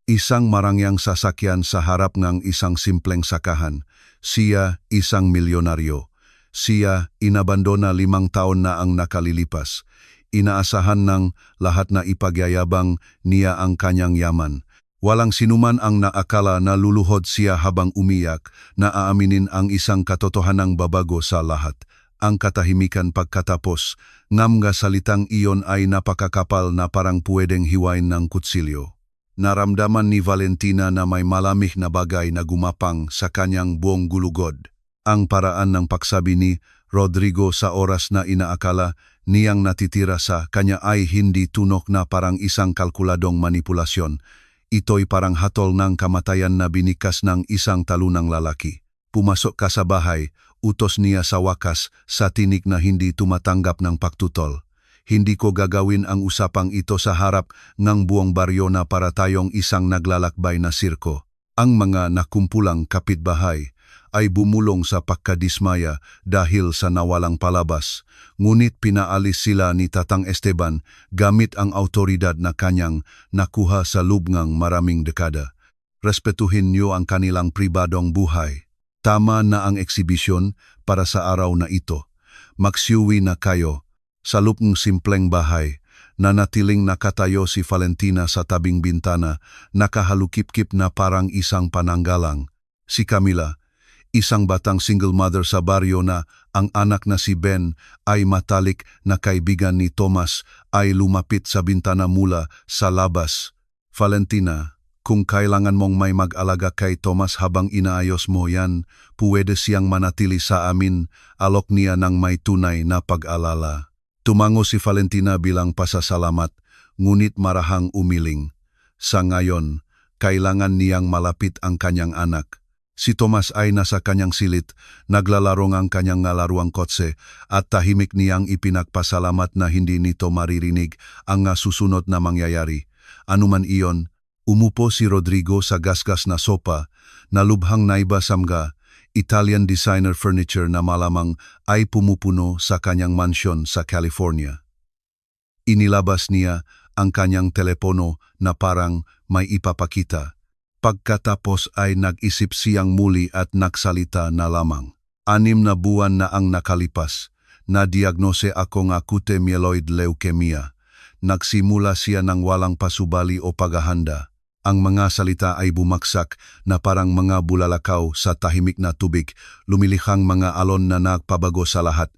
Isang marangyang sasakyan sa harap ng isang simpleng sakahan. Siya isang milyonaryo. Siya inabandona 5 taon na ang nakalilipas. Inaasahan ng lahat na ipagyayabang niya ang kanyang yaman. Walang sinuman ang naakala na luluhod siya habang umiyak na aaminin ang isang katotohanang babago sa lahat. Ang katahimikan pagkatapos, nga salitang iyon ay napakakapal na parang pwedeng hiwain ng kutsilyo. Naramdaman ni Valentina na may malamig na bagay na gumapang sa kanyang buong gulugod. Ang paraan ng pagsabi ni Rodrigo sa oras na inaakala niyang natitira sa kanya ay hindi tunok na parang isang kalkuladong manipulasyon. Ito'y parang hatol ng kamatayan na binikas ng isang talunang lalaki. Pumasok ka sa bahay, utos niya sa wakas sa tinig na hindi tumatanggap ng pagtutol. Hindi ko gagawin ang usapang ito sa harap ng buong baryo na para tayong isang naglalakbay na sirko. Ang mga nakumpulang kapitbahay ay bumulong sa pagkadismaya dahil sa nawalang palabas, ngunit pinaalis sila ni Tatang Esteban gamit ang autoridad na kanyang nakuha sa loob ng maraming dekada. Respetuhin niyo ang kanilang pribadong buhay. Tama na ang eksibisyon para sa araw na ito. Magsiuwi na kayo. Sa loob ng simpleng bahay, nanatiling nakatayo si Valentina sa tabing bintana, nakahalukip-kip na parang isang pananggalang. Si Camila, isang batang single mother sa baryo na ang anak na si Ben ay matalik na kaibigan ni Tomas, ay lumapit sa bintana mula sa labas. Valentina, kung kailangan mong may mag-alaga kay Tomas habang inaayos mo yan, pwede siyang manatili sa amin, alok niya ng may tunay na pag-alala. Tumango si Valentina bilang pasasalamat, ngunit marahang umiling. Sa ngayon, kailangan niyang malapit ang kanyang anak. Si Tomas ay nasa kanyang silid, naglalarong ang kanyang laruang kotse at tahimik niyang ipinagpasalamat na hindi nito maririnig ang susunod na mangyayari. Anuman iyon, umupo si Rodrigo sa gasgas na sopa na lubhang naiba samga, Italian designer furniture na malamang ay pumupuno sa kanyang mansyon sa California. Inilabas niya ang kanyang telepono na parang may ipapakita. Pagkatapos ay nag-isip siyang muli at nagsalita na lamang. 6 na buwan na ang nakalipas. Na-diagnose akong acute myeloid leukemia. Nagsimula siya ng walang pasubali o paghahanda. Ang mga salita ay bumaksak na parang mga bulalakaw sa tahimik na tubig, lumilihang mga alon na nagpabago sa lahat.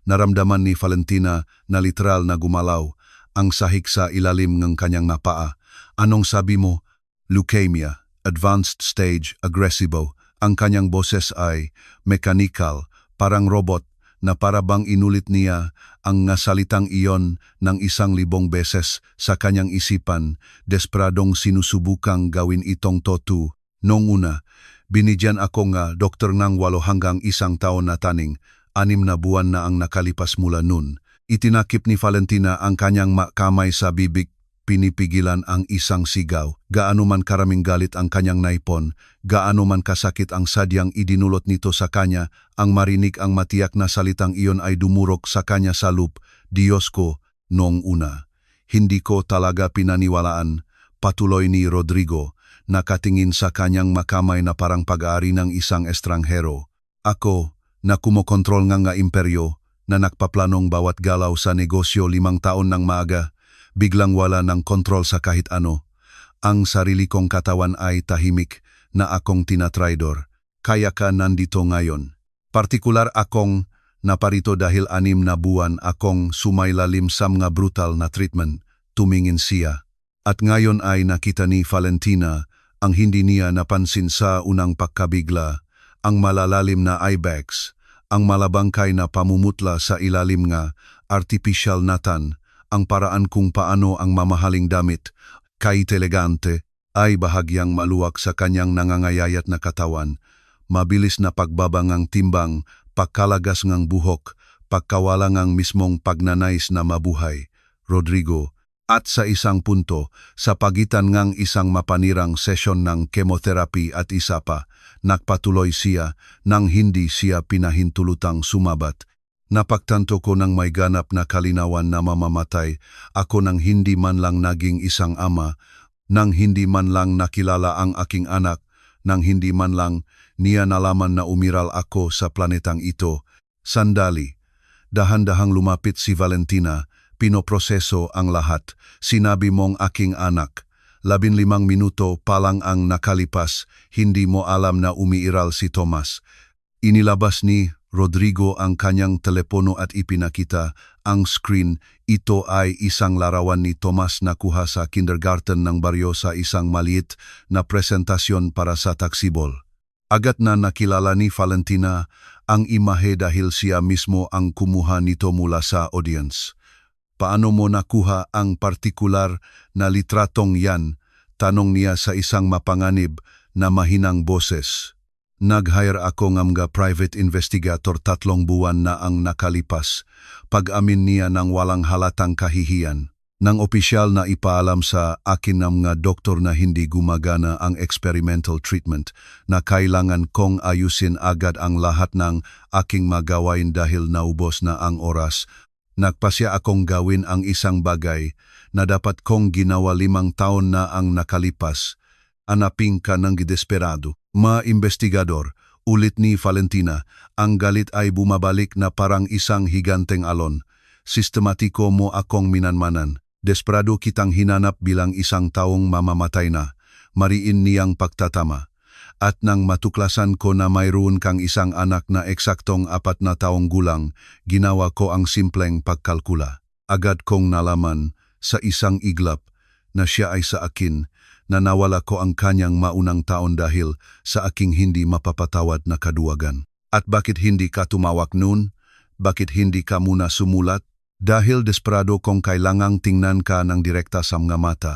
Naramdaman ni Valentina na literal na gumalaw, ang sahig sa ilalim ng kanyang paa. Anong sabi mo? Leukemia, advanced stage, aggressivo. Ang kanyang boses ay mechanical, parang robot, na parabang inulit niya ang salitang iyon ng 1,000 beses sa kanyang isipan, desperadong sinusubukang gawin itong totoo. Noong una, binigyan ako doktor ng 8 hanggang 1 taon na taning, 6 na buwan na ang nakalipas mula nun. Itinakip ni Valentina ang kanyang kamay sa bibig, pinipigilan ang isang sigaw. Gaano man karaming galit ang kanyang naipon, gaano man kasakit ang sadyang idinulot nito sa kanya, ang marinig ang matiyak na salitang iyon ay dumurok sa kanya sa loop. Diyos ko, noong una. Hindi ko talaga pinaniwalaan, patuloy ni Rodrigo, nakatingin sa kanyang makamay na parang pag-aari ng isang estranghero. Ako, na kumokontrol nga imperyo, na nakpaplanong bawat galaw sa negosyo 5 taon ng maaga, biglang wala ng kontrol sa kahit ano. Ang sarili kong katawan ay tahimik na akong tinatraidor. Kaya ka nandito ngayon. Partikular akong naparito dahil 6 na buwan akong sumaylalim sa mga brutal na treatment. Tumingin siya. At ngayon ay nakita ni Valentina ang hindi niya napansin sa unang pagkabigla, ang malalalim na eye bags, ang malabangkay na pamumutla sa ilalim nga artificial natan, ang paraan kung paano ang mamahaling damit, kahit elegante, ay bahagyang maluwag sa kanyang nangangayayat na katawan. Mabilis na pagbaba ngang timbang, pagkalagas ngang buhok, pagkawala ngang mismong pagnanais na mabuhay. Rodrigo, at sa isang punto, sa pagitan ngang isang mapanirang sesyon ng chemotherapy at isa pa, nagpatuloy siya nang hindi siya pinahintulutang sumabat. Napagtanto ko ng may ganap na kalinawan na mamamatay, ako nang hindi man lang naging isang ama, Nang hindi man lang nakilala ang aking anak, nang hindi man lang niya nalaman na umiral ako sa planetang ito. Sandali, dahan-dahang lumapit si Valentina, pinoproseso ang lahat. Sinabi mong aking anak. 15 minuto pa lang ang nakalipas, hindi mo alam na umiiral si Tomas. Inilabas ni Rodrigo ang kanyang telepono at ipinakita ang screen. Ito ay isang larawan ni Tomas na kuha sa kindergarten ng baryo sa isang maliit na presentasyon para sa taksibol. Agad na nakilala ni Valentina ang imahe dahil siya mismo ang kumuha nito mula sa audience. Paano mo nakuha ang partikular na litratong yan? Tanong niya sa isang mapanganib na mahinang boses. Nag-hire ako ng mga private investigator 3 buwan na ang nakalipas. Pag-amin niya ng walang halatang kahihiyan. Nang opisyal na ipaalam sa akin ng mga doktor na hindi gumagana ang experimental treatment, na kailangan kong ayusin agad ang lahat ng aking magawain dahil naubos na ang oras. Nagpasya akong gawin ang isang bagay na dapat kong ginawa 5 taon na ang nakalipas. Anapin ka ng desperado. Ma-investigador, ulit ni Valentina, ang galit ay bumabalik na parang isang higanteng alon. Sistematiko mo akong minanmanan. Desperado kitang hinanap bilang isang taong mamamatay na. Mariin niyang pagtatama. At nang matuklasan ko na mayroon kang isang anak na eksaktong 4 na taong gulang, ginawa ko ang simpleng pagkalkula. Agad kong nalaman sa isang iglap na siya ay sa akin, na nawala ko ang kanyang maunang taon dahil sa aking hindi mapapatawad na kaduwagan. At bakit hindi ka tumawag noon? Bakit hindi ka muna sumulat? Dahil desperado kong kailangang tingnan ka ng direkta sa mga mata.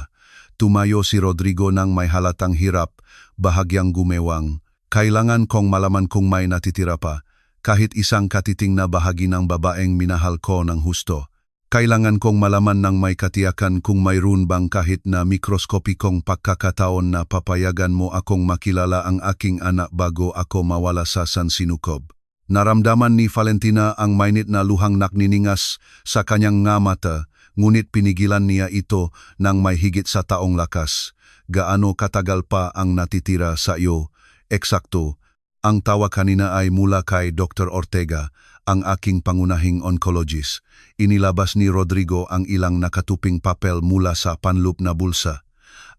Tumayo si Rodrigo ng may halatang hirap, bahagyang gumewang. Kailangan kong malaman kung may natitira pa, kahit isang katiting na bahagi ng babaeng minahal ko ng husto. Kailangan kong malaman ng may katiyakan kung mayroon bang kahit na mikroskopikong pagkakataon na papayagan mo akong makilala ang aking anak bago ako mawala sa sansinukob. Naramdaman ni Valentina ang mainit na luhang nakniningas sa kanyang nga mata, ngunit pinigilan niya ito ng may higit sa taong lakas. Gaano katagal pa ang natitira sa iyo? Eksakto. Ang tawa kanina ay mula kay Dr. Ortega, ang aking pangunahing oncologist. Inilabas ni Rodrigo ang ilang nakatuping papel mula sa panloop na bulsa.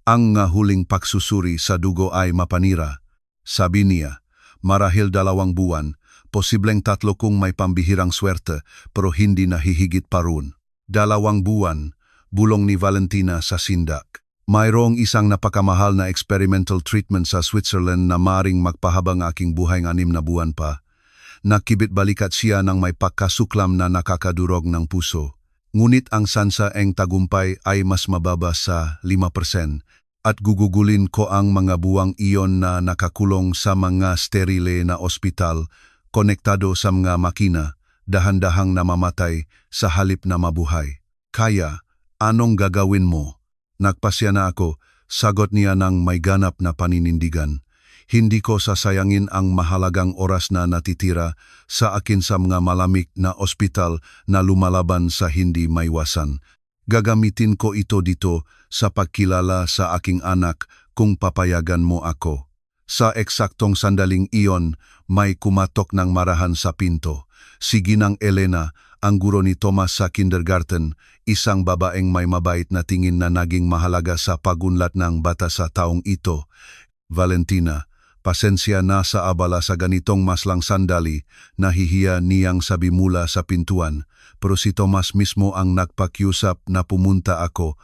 Ang nga huling pagsusuri sa dugo ay mapanira. Sabi niya, marahil 2 buwan, posibleng 3 kung may pambihirang swerte, pero hindi na hihigit pa roon. 2 buwan, bulong ni Valentina sa sindak. Mayroong isang napakamahal na experimental treatment sa Switzerland na maring magpahabang aking buhay ng 6 na buwan pa. Nakibit-balikat siya ng may pagkasuklam na nakakadurog ng puso. Ngunit ang sansaeng tagumpay ay mas mababa sa 5%, at gugugulin ko ang mga buwang iyon na nakakulong sa mga sterile na ospital, konektado sa mga makina, dahan-dahang namamatay sa halip na mabuhay. Kaya, anong gagawin mo? Nagpasya na ako, sagot niya ng may ganap na paninindigan. Hindi ko sasayangin ang mahalagang oras na natitira sa akin sa mga malamig na ospital na lumalaban sa hindi maiwasan. Gagamitin ko ito dito sa pagkilala sa aking anak kung papayagan mo ako. Sa eksaktong sandaling iyon, may kumatok ng marahan sa pinto. Si Ginang Elena, ang guro ni Tomas sa kindergarten, isang babaeng may mabait na tingin na naging mahalaga sa pagunlad ng bata sa taong ito. Valentina, pasensya na sa abala sa ganitong maslang sandali, nahihiya niyang sabi mula sa pintuan, pero si Tomas mismo ang nagpakiusap na pumunta ako.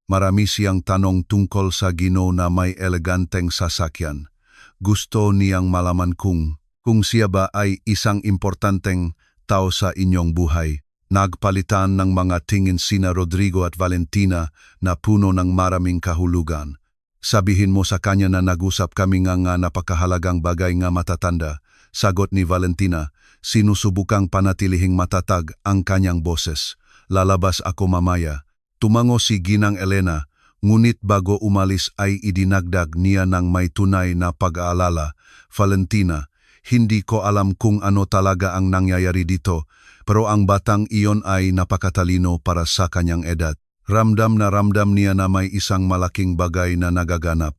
Marami siyang tanong tungkol sa Ginoo na may eleganteng sasakyan. Gusto niyang malaman kung siya ba ay isang importanteng tao sa inyong buhay. Nagpalitan ng mga tingin sina Rodrigo at Valentina na puno ng maraming kahulugan. Sabihin mo sa kanya na nag-usap kami nga napakahalagang bagay nga matatanda. Sagot ni Valentina, sinusubukang panatilihing matatag ang kanyang boses. Lalabas ako mamaya. Tumango si Ginang Elena, ngunit bago umalis ay idinagdag niya ng may tunay na pag-aalala. Valentina, hindi ko alam kung ano talaga ang nangyayari dito, pero ang batang iyon ay napakatalino para sa kanyang edad. Ramdam niya na may isang malaking bagay na nagaganap.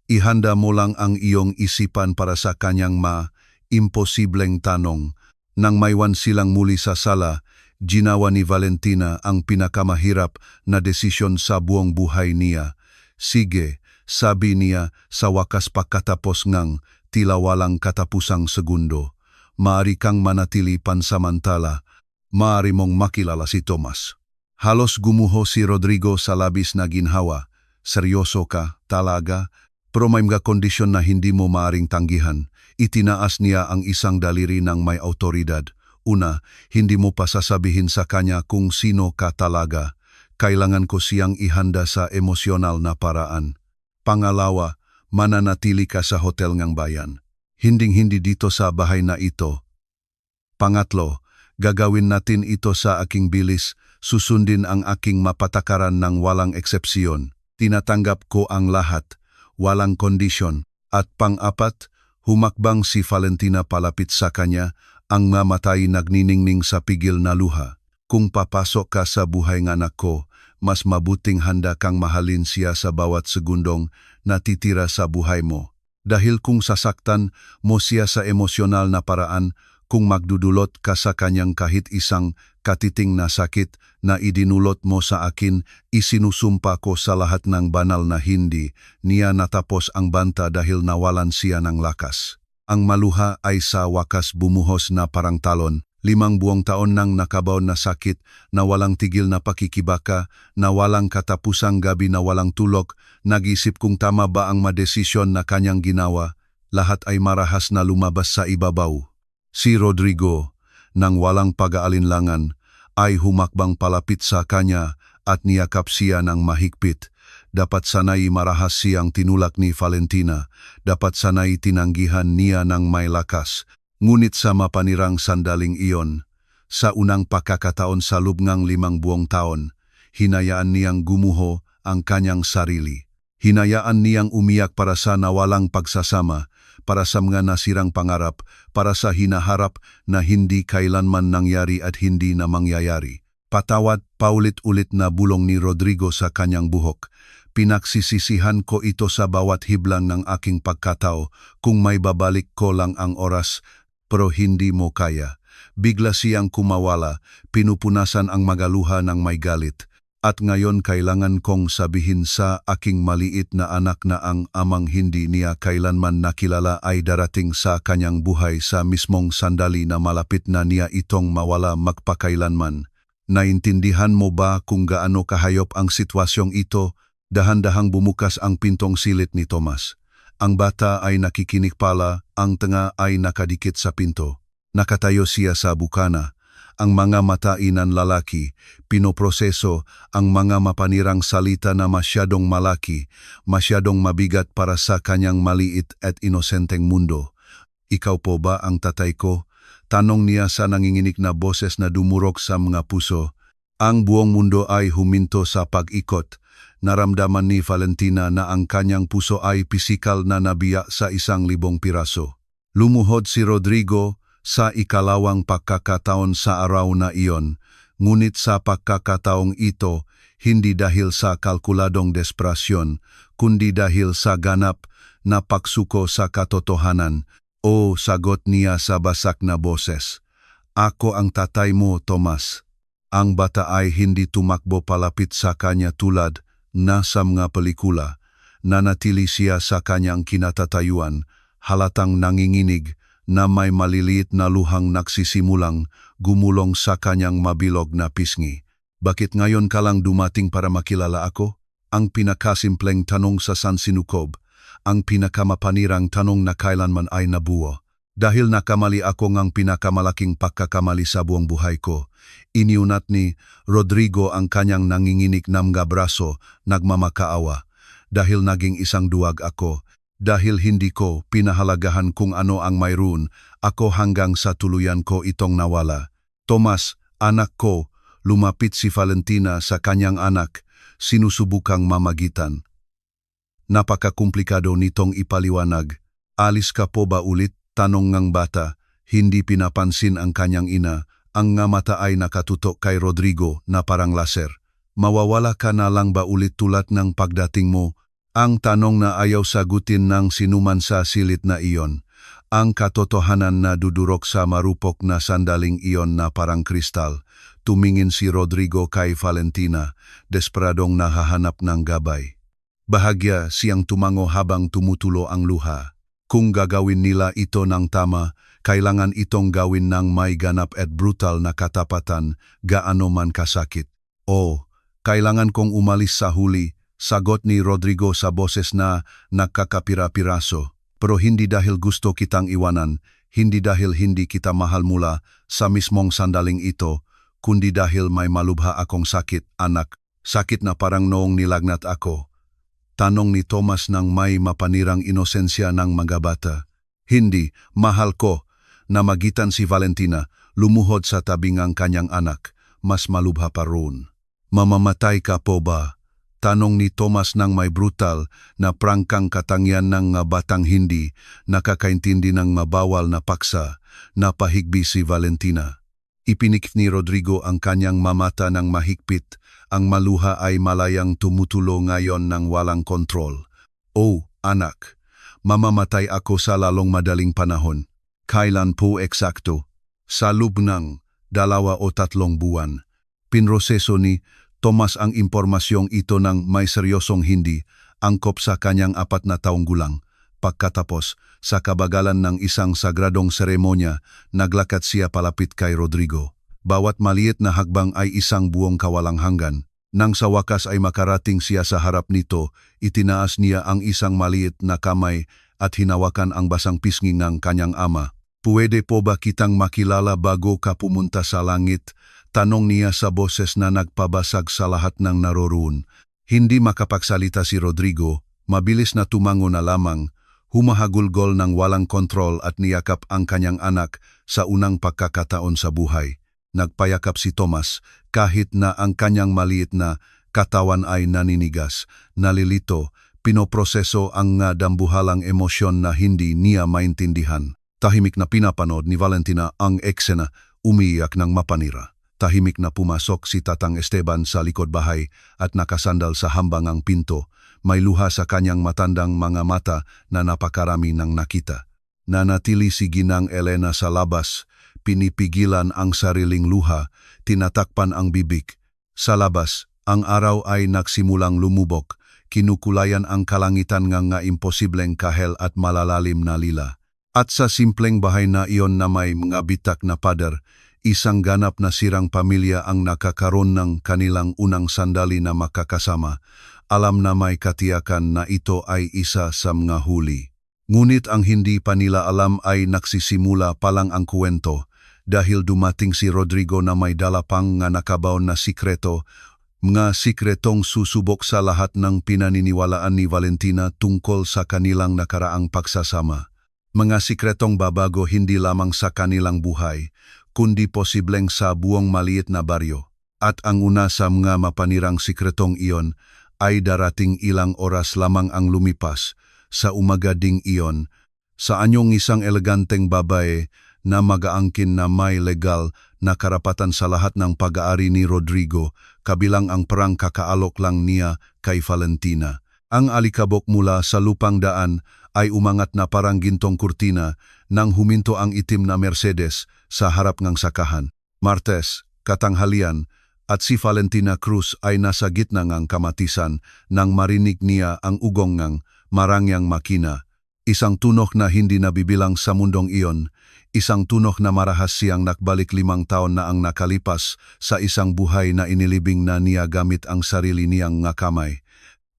Ihanda mo lang ang iyong isipan para sa kanyang imposibleng tanong. Nang maiwan silang muli sa sala, ginawa ni Valentina ang pinakamahirap na desisyon sa buong buhay niya. Sige, sabi niya sa wakas pagkatapos ngang tila walang katapusang segundo. Maari kang manatili pansamantala, maari mong makilala si Tomas. Halos gumuho si Rodrigo sa labis na ginhawa. Seryoso ka, talaga? Pero may mga kondisyon na hindi mo maaring tanggihan. Itinaas niya ang isang daliri ng may autoridad. Una, hindi mo pa sasabihin sa kanya kung sino ka talaga. Kailangan ko siyang ihanda sa emosyonal na paraan. Pangalawa, mananatili ka sa hotel ng bayan. Hinding-hindi dito sa bahay na ito. Pangatlo, gagawin natin ito sa aking bilis, susundin ang aking mapatakaran ng walang eksepsyon. Tinatanggap ko ang lahat, walang kondisyon. At pang-apat, humakbang si Valentina palapit sa kanya, ang mamatay nagniningning sa pigil na luha. Kung papasok ka sa buhay ng anak ko, mas mabuting handa kang mahalin siya sa bawat segundong natitira sa buhay mo. Dahil kung sasaktan mo siya sa emosyonal na paraan, kung magdudulot ka sa kanyang kahit isang katiting na sakit na idinulot mo sa akin, isinusumpa ko sa lahat ng banal na hindi niya natapos ang banta dahil nawalan siya ng lakas. Ang maluha ay sa wakas bumuhos na parang talon. 5 buong taon nang nakabaw na sakit, na walang tigil na pakikibaka, na walang katapusang gabi na walang tulog, nag-isip kung tama ba ang madesisyon na kanyang ginawa, lahat ay marahas na lumabas sa ibabaw. Si Rodrigo, nang walang pag-aalinlangan, ay humakbang palapit sa kanya at niyakap siya ng mahigpit. Dapat sana'y marahas siyang tinulak ni Valentina, dapat sana'y tinanggihan niya ng may lakas. Ngunit sa mapanirang sandaling iyon, sa unang pagkakataon sa loob ng 5 buong taon, hinayaan niyang gumuho ang kanyang sarili. Hinayaan niyang umiyak para sa nawalang pagsasama, para sa mga nasirang pangarap, para sa hinaharap na hindi kailanman nangyari at hindi na mangyayari. Patawad, paulit-ulit na bulong ni Rodrigo sa kanyang buhok. Pinagsisisihan ko ito sa bawat hiblang ng aking pagkatao, kung may babalik ko lang ang oras, pero hindi mo kaya. Bigla siyang kumawala, pinupunasan ang magaluha ng may galit. At ngayon kailangan kong sabihin sa aking maliit na anak na ang amang hindi niya kailanman nakilala ay darating sa kanyang buhay sa mismong sandali na malapit na niya itong mawala magpakailanman. Naintindihan mo ba kung gaano kahayop ang sitwasyong ito? Dahan-dahang bumukas ang pintong silid ni Tomas. Ang bata ay nakikinig pala, ang tanga ay nakadikit sa pinto. Nakatayo siya sa bukana. Ang mga matainan lalaki, pinoproseso ang mga mapanirang salita na masyadong malaki, masyadong mabigat para sa kanyang maliit at inosenteng mundo. Ikaw po ba ang tatay ko? Tanong niya sa nanginginig na boses na dumurog sa mga puso. Ang buong mundo ay huminto sa pag-ikot. Naramdaman ni Valentina na ang kanyang puso ay pisikal na nabiya sa 1,000 piraso. Lumuhod si Rodrigo sa ikalawang pagkakataon sa araw na iyon, ngunit sa pagkakataong ito, hindi dahil sa kalkuladong desperasyon, kundi dahil sa ganap na pagsuko sa katotohanan. O, sagot niya sa basak na boses. Ako ang tatay mo, Tomas. Ang bata ay hindi tumakbo palapit sa kanya tulad na sa mga pelikula. Nanatili siya sa kanyang kinatatayuan, halatang nanginginig, na may maliliit na luhang nagsisimulang gumulong sa kanyang mabilog na pisngi. Bakit ngayon ka lang dumating para makilala ako? Ang pinakasimpleng tanong sa sansinukob, ang pinakamapanirang tanong na kailanman ay nabuo. Dahil nakamali ako ngang pinakamalaking pagkakamali sa buong buhay ko, iniunat ni Rodrigo ang kanyang nanginginig na mga braso, nagmamakaawa. Dahil naging isang duwag ako, dahil hindi ko pinahalagahan kung ano ang mayroon, ako hanggang sa tuluyan ko itong nawala. Tomas, anak ko, lumapit si Valentina sa kanyang anak, sinusubukang mamagitan. Napakakomplikado nitong ipaliwanag. Alis ka po ba ulit? Tanong ng bata. Hindi pinapansin ang kanyang ina, ang nga mata ay nakatutok kay Rodrigo na parang laser. Mawawala ka na lang ba ulit tulad ng pagdating mo? Ang tanong na ayaw sagutin ng sinuman sa silid na iyon. Ang katotohanan na dudurok sa marupok na sandaling iyon na parang kristal. Tumingin si Rodrigo kay Valentina, desperadong nahahanap ng gabay. Bahagya siyang tumango habang tumutulo ang luha. Kung gagawin nila ito ng tama, kailangan itong gawin ng may ganap at brutal na katapatan, gaano man kasakit. Kailangan kong umalis sa huli, sagot ni Rodrigo sa boses na nakakapira-piraso. Pero hindi dahil gusto kitang iwanan, hindi dahil hindi kita mahal mula sa mismong sandaling ito, kundi dahil may malubha akong sakit, anak. Sakit na parang noong nilagnat ako. Tanong ni Tomas ng may mapanirang inosensya ng mga bata. Hindi, mahal ko. Namagitan si Valentina, lumuhod sa tabing ang kanyang anak. Mas malubha pa roon. Mamamatay ka po ba? Tanong ni Tomas ng may brutal na prangkang katangyan ng batang hindi nakakaintindi ng mabawal na paksa na pahigbi si Valentina. Ipinikit ni Rodrigo ang kanyang mamata ng mahigpit, ang maluha ay malayang tumutulo ngayon ng walang kontrol. Anak, mamamatay ako sa lalong madaling panahon. Kailan po eksakto? Sa loob ng 2 o 3 buwan. Pinroseso ni Tomas ang impormasyong ito ng may seryosong hindi, angkop sa kanyang 4 na taong gulang. Pagkatapos, sa kabagalan ng isang sagradong seremonya, naglakad siya palapit kay Rodrigo. Bawat maliit na hakbang ay isang buong kawalang hanggan. Nang sa wakas ay makarating siya sa harap nito, itinaas niya ang isang maliit na kamay at hinawakan ang basang pisngi ng kanyang ama. Puwede po ba kitang makilala bago ka pumunta sa langit? Tanong niya sa boses na nagpabasag sa lahat ng naroroon. Hindi makapagsalita si Rodrigo, mabilis na tumango na lamang, humahagulgol ng walang kontrol at niyakap ang kanyang anak sa unang pagkakataon sa buhay. Nagpayakap si Tomas kahit na ang kanyang maliit na katawan ay naninigas, nalilito, pinoproseso ang dambuhalang emosyon na hindi niya maintindihan. Tahimik na pinapanood ni Valentina ang eksena, umiiyak ng mapanira. Tahimik na pumasok si Tatang Esteban sa likod bahay at nakasandal sa hambangang pinto. May luha sa kanyang matandang mga mata na napakarami ng nakita. Nanatili si Ginang Elena sa labas, pinipigilan ang sariling luha, tinatakpan ang bibig. Sa labas, ang araw ay nagsimulang lumubok, kinukulayan ang kalangitan nga imposibleng kahel at malalalim na lila. At sa simpleng bahay na iyon na may mga bitak na pader, isang ganap na sirang pamilya ang nakakaroon ng kanilang unang sandali na makakasama. Alam na may katiyakan na ito ay isa sa mga huli. Ngunit ang hindi pa nila alam ay nagsisimula pa lang ang kwento dahil dumating si Rodrigo na may dala pang nga nakabaon na sikreto, mga sikretong susubok sa lahat ng pinaniniwalaan ni Valentina tungkol sa kanilang nakaraang pagsasama. Mga sikretong babago hindi lamang sa kanilang buhay, kundi posibleng sa buong maliit na baryo. At ang una sa mga mapanirang sikretong iyon ay darating ilang oras lamang ang lumipas. Sa umaga ding iyon, sa anyong isang eleganteng babae na mag-aangkin na may legal na karapatan sa lahat ng pag-aari ni Rodrigo, kabilang ang perang kakaalok lang niya kay Valentina. Ang alikabok mula sa lupang daan ay umangat na parang gintong kurtina nang huminto ang itim na Mercedes sa harap ng sakahan. Martes, katanghalian, at si Valentina Cruz ay nasa gitna ng kamatisan nang marinig niya ang ugong ng marangyang makina. Isang tunok na hindi nabibilang sa mundong iyon, isang tunok na marahas siyang nakbalik 5 taon na ang nakalipas sa isang buhay na inilibing na niya gamit ang sarili niyang nga kamay.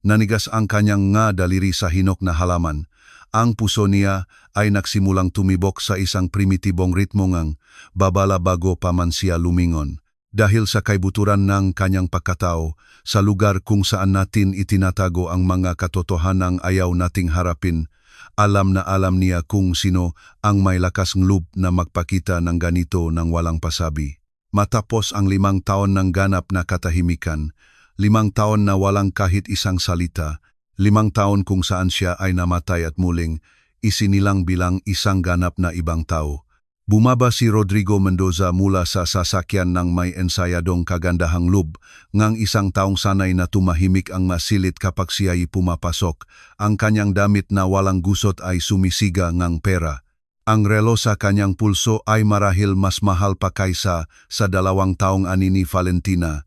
Nanigas ang kanyang nga daliri sa hinok na halaman. Ang puso niya ay nagsimulang tumibok sa isang primitibong ritmo ngang babala bago pa man siya lumingon. Dahil sa kaibuturan ng kanyang pagkatao, sa lugar kung saan natin itinatago ang mga katotohanang ayaw nating harapin, alam na alam niya kung sino ang may lakas ng loob na magpakita ng ganito ng walang pasabi. Matapos ang 5 taon ng ganap na katahimikan, 5 taon na walang kahit isang salita, 5 taon kung saan siya ay namatay at muling isinilang bilang isang ganap na ibang tao. Bumaba si Rodrigo Mendoza mula sa sasakyan ng may ensayadong kagandahang loob, ngang isang taong sanay na tumahimik ang masilit kapag siya'y pumapasok. Ang kanyang damit na walang gusot ay sumisiga ngang pera. Ang relo sa kanyang pulso ay marahil mas mahal pa kaysa sa 2 taong ani ni Valentina.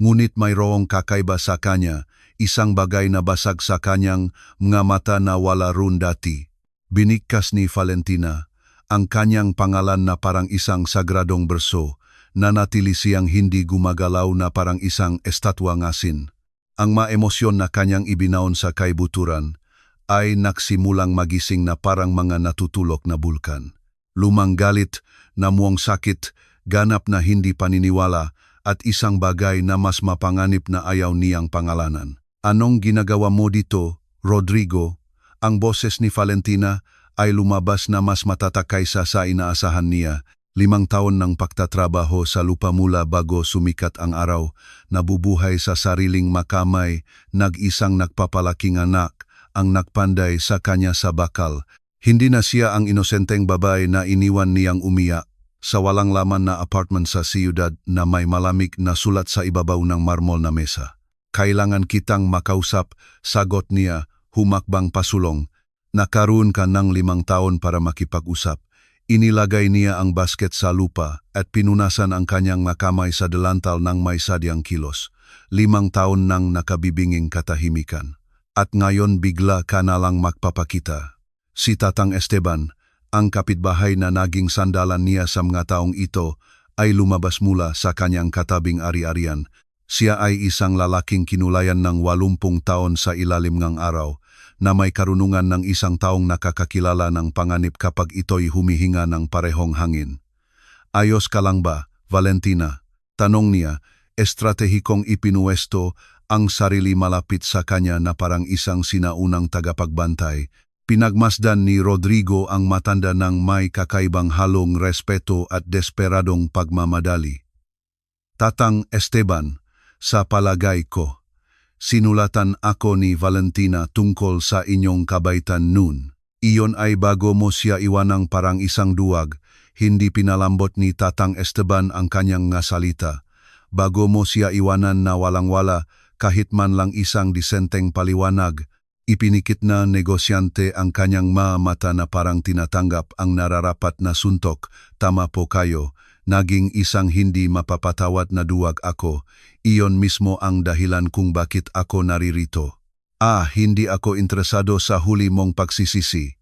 Ngunit mayroong kakaiba sa kanya, isang bagay na basag sa kanyang mga mata na wala ron dati. Binigkas ni Valentina ang kanyang pangalan na parang isang sagradong berso, na natili siyang hindi gumagalaw na parang isang estatwa ngasin. Ang maemosyon na kanyang ibinaon sa kaibuturan ay nagsimulang magising na parang mga natutulok na bulkan. Lumang galit, namuong sakit, ganap na hindi paniniwala, at isang bagay na mas mapanganib na ayaw niyang pangalanan. Anong ginagawa mo dito, Rodrigo? Ang boses ni Valentina ay lumabas na mas matatak kaysa sa inaasahan niya. 5 taon ng pagtatrabaho sa lupa mula bago sumikat ang araw, nabubuhay sa sariling makamay, nag-isang nagpapalaking anak, ang nagpanday sa kanya sa bakal. Hindi na siya ang inosenteng babae na iniwan niyang umiyak sa walang laman na apartment sa siyudad na may malamig na sulat sa ibabaw ng marmol na mesa. Kailangan kitang makausap, sagot niya, humakbang pasulong. Nakaroon ka ng 5 taon para makipag-usap. Inilagay niya ang basket sa lupa at pinunasan ang kanyang makamay sa delantal ng may sadyang kilos. 5 taon nang nakabibinging katahimikan. At ngayon bigla ka nalang magpapakita. Si Tatang Esteban, ang kapitbahay na naging sandalan niya sa mga taong ito, ay lumabas mula sa kanyang katabing ari-arian. Siya ay isang lalaking kinulayan ng 80 taon sa ilalim ng araw, na may karunungan ng isang taong nakakakilala ng panganib kapag ito'y humihinga ng parehong hangin. Ayos ka lang ba, Valentina? Tanong niya, estratehikong ipinuwesto ang sarili malapit sa kanya na parang isang sinaunang tagapagbantay. Pinagmasdan ni Rodrigo ang matanda ng may kakaibang halong respeto at desperadong pagmamadali. Tatang Esteban, sa palagay ko, sinulatan ako ni Valentina tungkol sa inyong kabaitan noon. Iyon ay bago mo siya iwanang parang isang duwag, hindi pinalambot ni Tatang Esteban ang kanyang nga salita. Bago mo siya iwanan na walang-wala, kahit man lang isang disenteng paliwanag, ipinikit na negosyante ang kanyang mata na parang tinatanggap ang nararapat na suntok. Tama po kayo, naging isang hindi mapapatawad na duwag ako. Iyon mismo ang dahilan kung bakit ako naririto. Hindi ako interesado sa huli mong pagsisisi.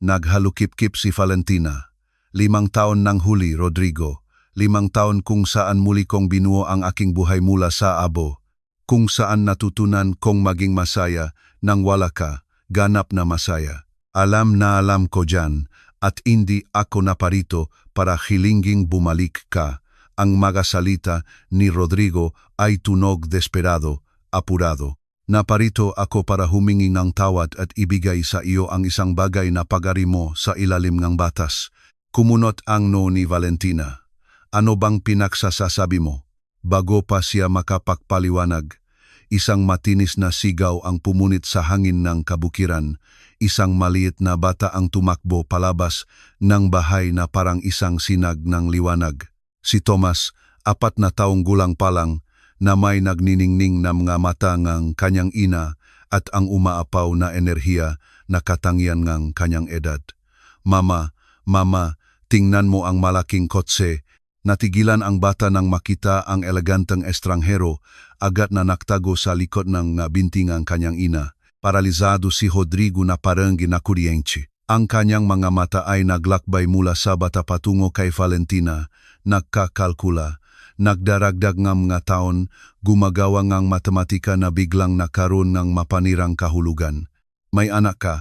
Naghalukip-kip si Valentina. 5 taon ng huli, Rodrigo. 5 taon kung saan muli kong binuo ang aking buhay mula sa abo. Kung saan natutunan kong maging masaya nang wala ka, ganap na masaya. Alam na alam ko dyan, at hindi ako naparito para hilingging bumalik ka. Ang mga salita ni Rodrigo ay tunog desperado, apurado. Naparito ako para humingi ng tawad at ibigay sa iyo ang isang bagay na pagari mo sa ilalim ng batas. Kumunot ang no ni Valentina. Ano bang pinagsasasabi mo? Bago pa siya makapagpaliwanag, isang matinis na sigaw ang pumunit sa hangin ng kabukiran. Isang maliit na bata ang tumakbo palabas ng bahay na parang isang sinag ng liwanag. Si Thomas, 4 na taong gulang pa lang, na may nagniningning na mga mata ng kanyang ina at ang umaapaw na enerhiya na katangian ng kanyang edad. Mama, tingnan mo ang malaking kotse. Natigilan ang bata nang makita ang eleganteng estranghero, agad na naktago sa likod ng binti ng kanyang ina. Paralizado si Rodrigo na parang ginakuryente. Ang kanyang mga mata ay naglakbay mula sa bata patungo kay Valentina, nagkakalkula, nagdaragdag ng mga taon, gumagawa ng matematika na biglang nakaroon ng mapanirang kahulugan. May anak ka,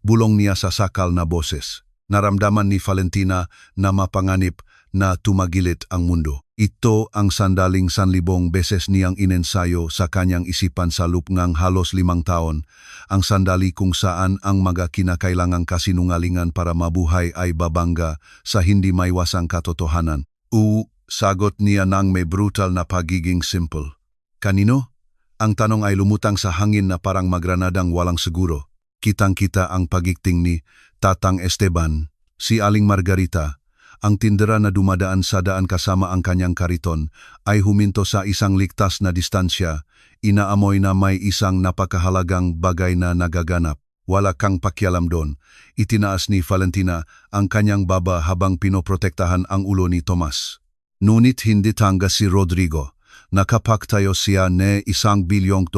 bulong niya sa sakal na boses. Naramdaman ni Valentina na mapanganib na tumagilit ang mundo. Ito ang sandaling 1,000 beses niyang inensayo sa kanyang isipan sa loob ng halos 5 taon. Ang sandali kung saan ang mga kinakailangang kasinungalingan para mabuhay ay babangga sa hindi maiwasang katotohanan. Sagot niya nang may brutal na pagiging simple. Kanino? Ang tanong ay lumutang sa hangin na parang magranadang walang siguro. Kitang-kita ang pagigting ni Tatang Esteban, si Aling Margarita, Ang tindera na dumadaan sa daan kasama ang kanyang kariton ay huminto sa isang ligtas na distansya. Inaamoy na may isang napakahalagang bagay na nagaganap. Wala kang pakialam doon. Itinaas ni Valentina ang kanyang baba habang pinoprotektahan ang ulo ni Tomas. Ngunit hindi tangga si Rodrigo. Nakapagtayo siya ne $1 bilyong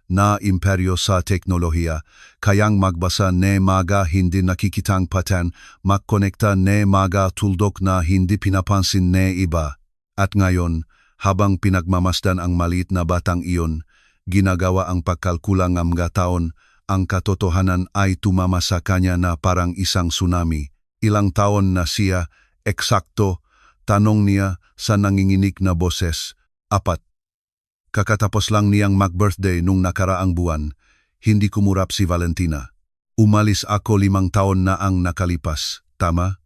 na imperyo sa teknolohiya, kayang magbasa ne mga hindi nakikitang pattern, magkonekta ne mga tuldok na hindi pinapansin ne iba. At ngayon, habang pinagmamasdan ang maliit na batang iyon, ginagawa ang pagkalkula ng mga taon, ang katotohanan ay tumama sa kanya na parang isang tsunami. Ilang taon na siya, eksakto, tanong niya sa nanginginig na boses. 4. Kakatapos lang niyang mag-birthday nung nakaraang buwan, hindi kumurap si Valentina. Umalis ako 5 taon na ang nakalipas, tama?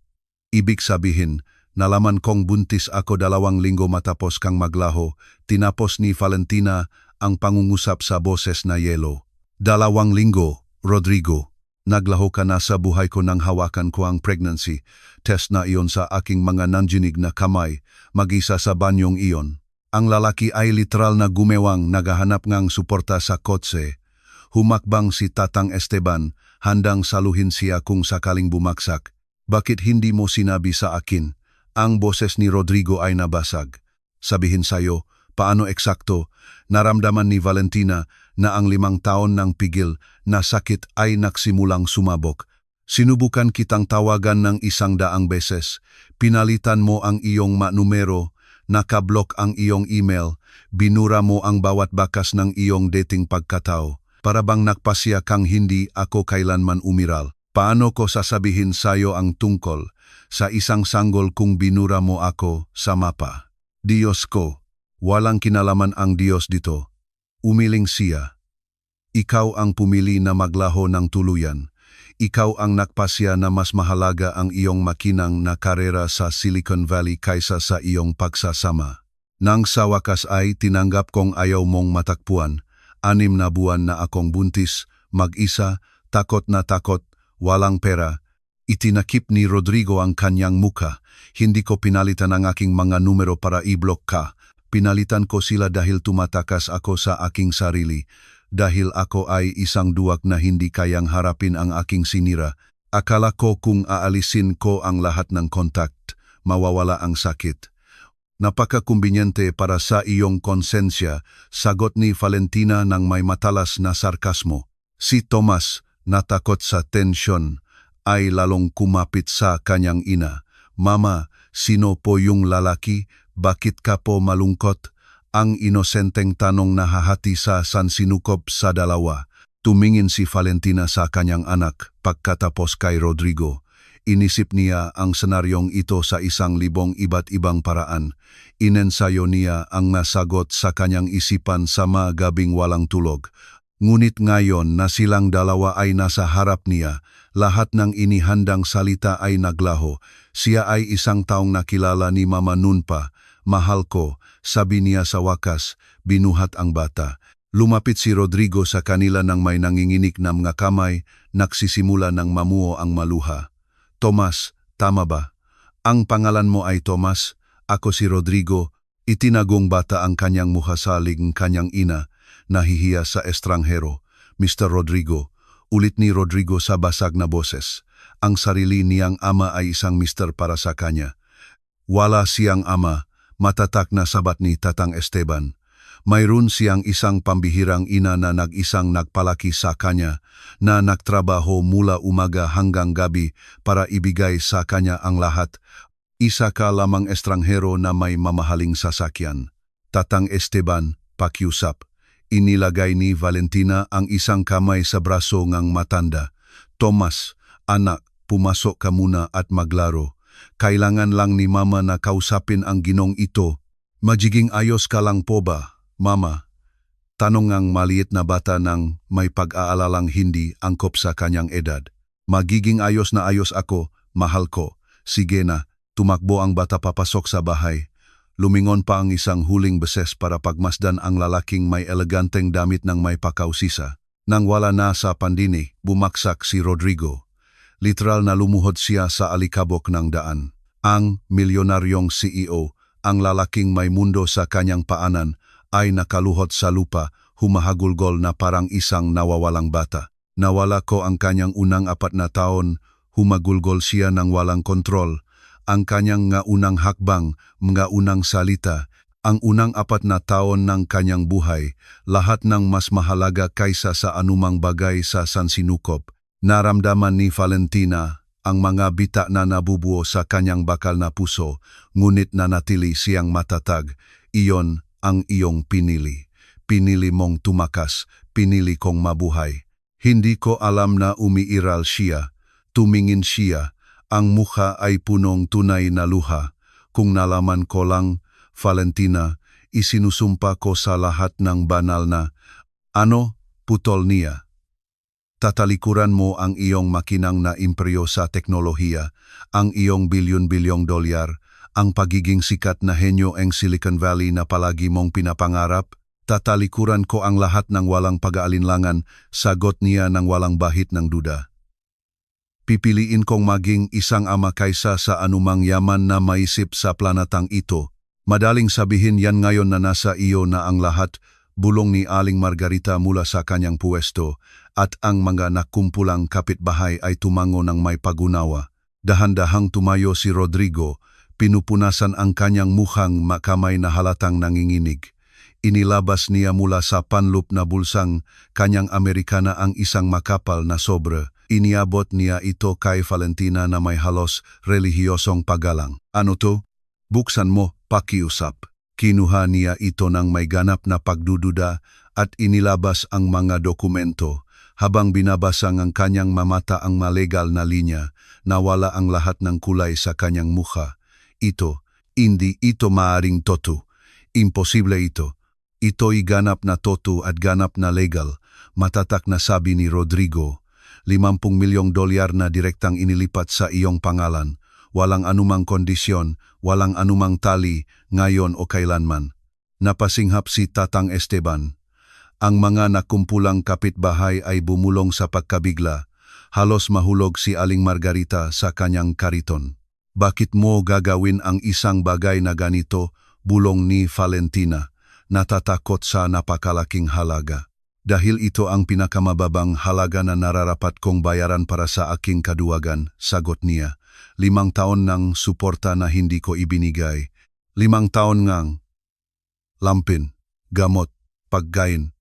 Ibig sabihin, nalaman kong buntis ako 2 linggo matapos kang maglaho, tinapos ni Valentina ang pangungusap sa boses na yelo. 2 linggo, Rodrigo. Naglaho ka na sa buhay ko nang hawakan ko ang pregnancy. Test na iyon sa aking mga nandinig na kamay, mag-isa sa banyong iyon. Ang lalaki ay literal na gumewang naghahanap ngang suporta sa kotse. Humakbang si Tatang Esteban, handang saluhin siya kung sakaling bumagsak. Bakit hindi mo sinabi sa akin? Ang boses ni Rodrigo ay nabasag. Sabihin sayo, paano eksakto? Naramdaman ni Valentina na ang 5 taon ng pigil na sakit ay nagsimulang sumabok. Sinubukan kitang tawagan ng 100 beses. Pinalitan mo ang iyong numero. Nakablock ang iyong email, binura mo ang bawat bakas ng iyong dating pagkatao. Para bang nagpasya kang hindi ako kailanman umiral. Paano ko sasabihin sayo ang tungkol sa isang sanggol kung binura mo ako sa mapa? Diyos ko, walang kinalaman ang Diyos dito. Umiling siya. Ikaw ang pumili na maglaho ng tuluyan. Ikaw ang nagpasya na mas mahalaga ang iyong makinang na karera sa Silicon Valley kaysa sa iyong pagsasama. Nang sa wakas ay tinanggap kong ayaw mong matakpuan. 6 na buwan na akong buntis, mag-isa, takot na takot, walang pera. Itinakip ni Rodrigo ang kanyang muka. Hindi ko pinalitan ang aking mga numero para i-block ka. Pinalitan ko sila dahil tumatakas ako sa aking sarili. Dahil ako ay isang duwag na hindi kayang harapin ang aking sinira. Akala ko kung aalisin ko ang lahat ng kontakt, mawawala ang sakit. Napakakumbinyente para sa iyong konsensya, sagot ni Valentina ng may matalas na sarkasmo. Si Tomas, natakot sa tensyon, ay lalong kumapit sa kanyang ina. Mama, sino po yung lalaki? Bakit ka po malungkot? Ang inosenteng tanong na hahati sa sansinukop sa dalawa. Tumingin si Valentina sa kanyang anak pagkatapos kay Rodrigo. Inisip niya ang senaryong ito sa 1,000 iba't ibang paraan. Inensayo niya ang nasagot sa kanyang isipan sa mga gabing walang tulog. Ngunit ngayon na silang dalawa ay nasa harap niya, lahat ng inihandang salita ay naglaho. Siya ay 1 taong nakilala ni Mama noon pa. Mahal ko, sabi niya sa wakas, binuhat ang bata. Lumapit si Rodrigo sa kanila nang may nanginginig na mga kamay, nagsisimula ng mamuo ang maluha. Tomas, tama ba? Ang pangalan mo ay Tomas, ako si Rodrigo. Itinagong bata ang kanyang mukha sa liging kanyang ina, nahihiya sa estranghero. Mr. Rodrigo, ulit ni Rodrigo sa basag na boses. Ang sarili niyang ama ay isang mister para sa kanya. Wala siyang ama. Matatak na sabat ni Tatang Esteban. Mayroon siyang isang pambihirang ina na nag-isang nagpalaki sa kanya, na nagtrabaho mula umaga hanggang gabi para ibigay sa kanya ang lahat. Isa ka lamang estranghero na may mamahaling sasakyan. Tatang Esteban, pakiusap. Inilagay ni Valentina ang isang kamay sa braso ng matanda. Tomas, anak, pumasok ka muna at maglaro. Kailangan lang ni Mama na kausapin ang ginong ito. Magiging ayos ka lang po ba, Mama? Tanong ng maliit na bata nang may pag-aalalang hindi angkop sa kanyang edad. Magiging ayos na ayos ako, mahal ko. Sige na, tumakbo ang bata papasok sa bahay. Lumingon pa ang isang huling beses para pagmasdan ang lalaking may eleganteng damit ng may pakausisa. Nang wala na sa pandinig, bumaksak si Rodrigo. Literal na lumuhod siya sa alikabok ng daan. Ang milyonaryong CEO, ang lalaking may mundo sa kanyang paanan, ay nakaluhod sa lupa, humahagulgol na parang isang nawawalang bata. Nawala ko ang kanyang unang 4 na taon, humagulgol siya ng walang kontrol. Ang kanyang nga unang hakbang, mga unang salita, ang unang 4 na taon ng kanyang buhay, lahat ng mas mahalaga kaysa sa anumang bagay sa sansinukop. Naramdaman ni Valentina ang mga bita na nabubuo sa kanyang bakal na puso, ngunit nanatili siyang matatag. Iyon ang iyong pinili. Pinili mong tumakas, pinili kong mabuhay. Hindi ko alam na umiiral siya. Tumingin siya. Ang mukha ay punong tunay na luha. Kung nalaman ko lang, Valentina, isinusumpa ko sa lahat ng banal na, ano, putol niya. Tatalikuran mo ang iyong makinang na imperyo sa teknolohiya, ang iyong bilyon-bilyong dolyar, ang pagiging sikat na henyo ang Silicon Valley na palagi mong pinapangarap. Tatalikuran ko ang lahat ng walang pag-aalinlangan, sagot niya ng walang bahit ng duda. Pipiliin kong maging isang ama kaysa sa anumang yaman na maisip sa planetang ito. Madaling sabihin yan ngayon na nasa iyo na ang lahat, bulong ni Aling Margarita mula sa kanyang puwesto, at ang mga nakumpulang kapitbahay ay tumango ng may pagunawa. Dahan-dahang tumayo si Rodrigo, pinupunasan ang kanyang mukhang makamay na halatang nanginginig. Inilabas niya mula sa panlup na bulsang kanyang Amerikana ang isang makapal na sobre. Iniabot niya ito kay Valentina na may halos relihiyosong paggalang. Ano to? Buksan mo, pakiusap. Kinuha niya ito ng may ganap na pagdududa at inilabas ang mga dokumento. Habang binabasa ng kanyang mamata ang malegal na linya, nawala ang lahat ng kulay sa kanyang mukha. Hindi ito maaring totoo. Imposible ito. Ito'y ganap na totoo at ganap na legal. Matatak na sabi ni Rodrigo. 50 milyong dolyar na direktang inilipat sa iyong pangalan. Walang anumang kondisyon, walang anumang tali, ngayon o kailanman. Napasinghap si Tatang Esteban. Ang mga nakumpulang kapitbahay ay bumulong sa pagkabigla. Halos mahulog si Aling Margarita sa kanyang kariton. Bakit mo gagawin ang isang bagay na ganito? Bulong ni Valentina. Natatakot sa napakalaking halaga. Dahil ito ang pinakamababang halaga na nararapat kong bayaran para sa aking kaduwagan, sagot niya. 5 taon ng suporta na hindi ko ibinigay. 5 taon ngang lampin, gamot, pagkain.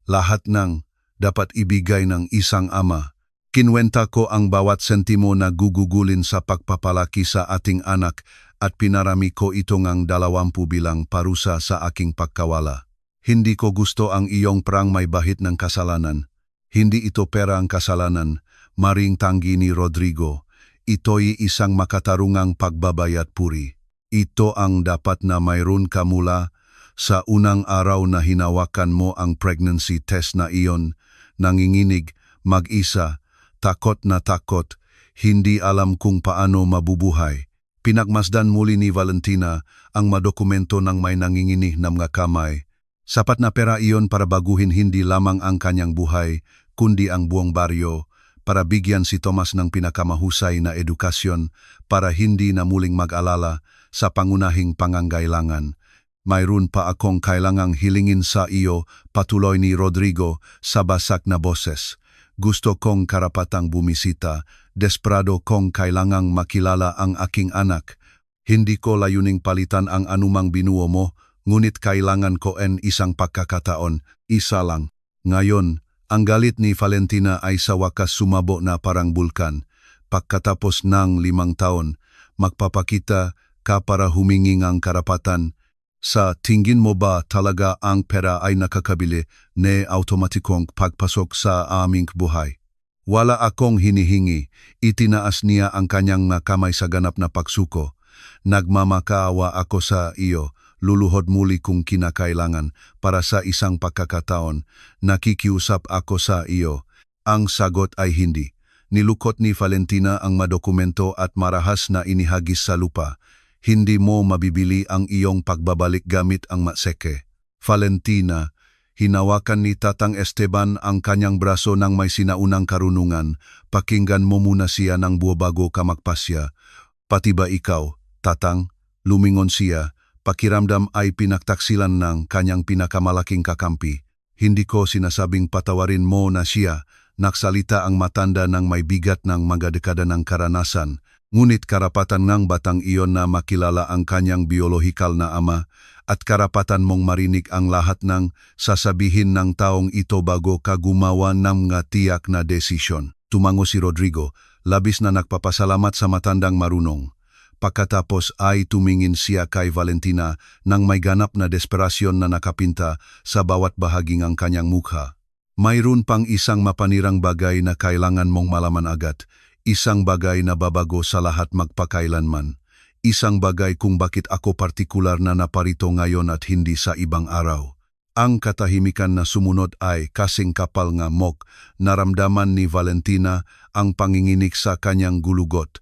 Lahat ng dapat ibigay ng isang ama. Kinwenta ko ang bawat sentimo na gugugulin sa pagpapalaki sa ating anak at pinarami ko ito ngang 20 bilang parusa sa aking pagkawala. Hindi ko gusto ang iyong prang may bahit ng kasalanan. Hindi ito pera ang kasalanan, maring tanggi ni Rodrigo. Ito'y isang makatarungang pagbabayad puri. Ito ang dapat na mayroon ka mula sa unang araw na hinawakan mo ang pregnancy test na iyon. Nanginginig, mag-isa, takot na takot, hindi alam kung paano mabubuhay. Pinagmasdan muli ni Valentina ang madokumento ng may nanginginig na mga kamay. Sapat na pera iyon para baguhin hindi lamang ang kanyang buhay, kundi ang buong baryo, para bigyan si Tomas ng pinakamahusay na edukasyon para hindi na muling mag-alala sa pangunahing pangangailangan. Mayroon pa akong kailangang hilingin sa iyo, patuloy ni Rodrigo sa basak na boses. Gusto kong karapatang bumisita, desperado kong kailangang makilala ang aking anak. Hindi ko layuning palitan ang anumang binuo mo, ngunit kailangan ko isang pagkakataon, isa lang. Ngayon, ang galit ni Valentina ay sa wakas sumabo na parang bulkan. Pagkatapos ng 5 taon, magpapakita ka para humingi ng karapatan. Sa tingin mo ba talaga ang pera ay nakakabili ne automatikong pagpasok sa aming buhay? Wala akong hinihingi. Itinaas niya ang kanyang kamay sa ganap na pagsuko. Nagmamakaawa ako sa iyo. Luluhod muli kung kinakailangan para sa isang pagkakataon. Nakikiusap ako sa iyo. Ang sagot ay hindi. Nilukot ni Valentina ang madokumento at marahas na inihagis sa lupa. Hindi mo mabibili ang iyong pagbabalik gamit ang matseke. Valentina, hinawakan ni Tatang Esteban ang kanyang braso ng may sinaunang karunungan. Pakinggan mo muna siya ng buo bago ka magpasya. Pati ba ikaw, tatang? Lumingon siya, pakiramdam ay pinagtaksilan ng kanyang pinakamalaking kakampi. Hindi ko sinasabing patawarin mo na siya, naksalita ang matanda ng may bigat ng mga dekada ng karanasan, ngunit karapatan ng batang iyon na makilala ang kanyang biolohikal na ama at karapatan mong marinig ang lahat ng sasabihin ng taong ito bago ka gumawa ng mga tiyak na desisyon. Tumango si Rodrigo, labis na nagpapasalamat sa matandang marunong. Pagkatapos ay tumingin siya kay Valentina nang may ganap na desperasyon na nakapinta sa bawat bahagi ng kanyang mukha. Mayroon pang isang mapanirang bagay na kailangan mong malaman agad, isang bagay na babago sa lahat magpakailanman. Isang bagay kung bakit ako partikular na naparito ngayon at hindi sa ibang araw. Ang katahimikan na sumunod ay kasing kapal nga mok, naramdaman ni Valentina ang panginginig sa kanyang gulugot.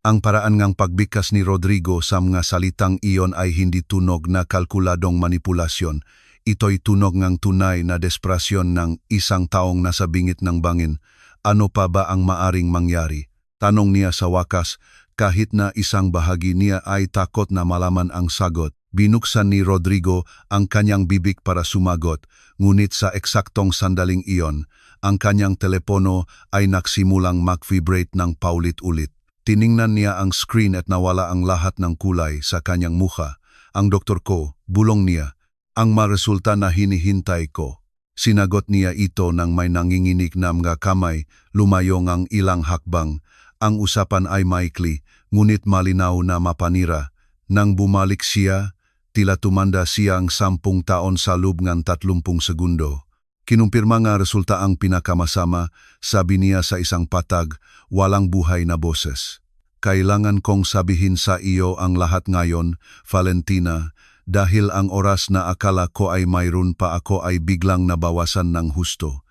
Ang paraan ngang pagbigkas ni Rodrigo sa mga salitang iyon ay hindi tunog na kalkuladong manipulasyon. Ito'y tunog ngang tunay na desperasyon ng isang taong nasa bingit ng bangin. Ano pa ba ang maaring mangyari? Tanong niya sa wakas, kahit na isang bahagi niya ay takot na malaman ang sagot. Binuksan ni Rodrigo ang kanyang bibig para sumagot, ngunit sa eksaktong sandaling iyon, ang kanyang telepono ay nagsimulang mag-vibrate ng paulit-ulit. Tiningnan niya ang screen at nawala ang lahat ng kulay sa kanyang mukha. Ang doktor ko, bulong niya, ang maresulta na hinihintay ko. Sinagot niya ito nang may nanginginig na mga kamay, lumayo ngang ilang hakbang. Ang usapan ay maikli, ngunit malinaw na mapanira. Nang bumalik siya, tila tumanda siyang 10 taon sa loob ng 30 segundo. Kinumpirma nga resulta ang pinakamasama, sabi niya sa isang patag, walang buhay na boses. Kailangan kong sabihin sa iyo ang lahat ngayon, Valentina, dahil ang oras na akala ko ay mayroon pa ako ay biglang nabawasan ng husto.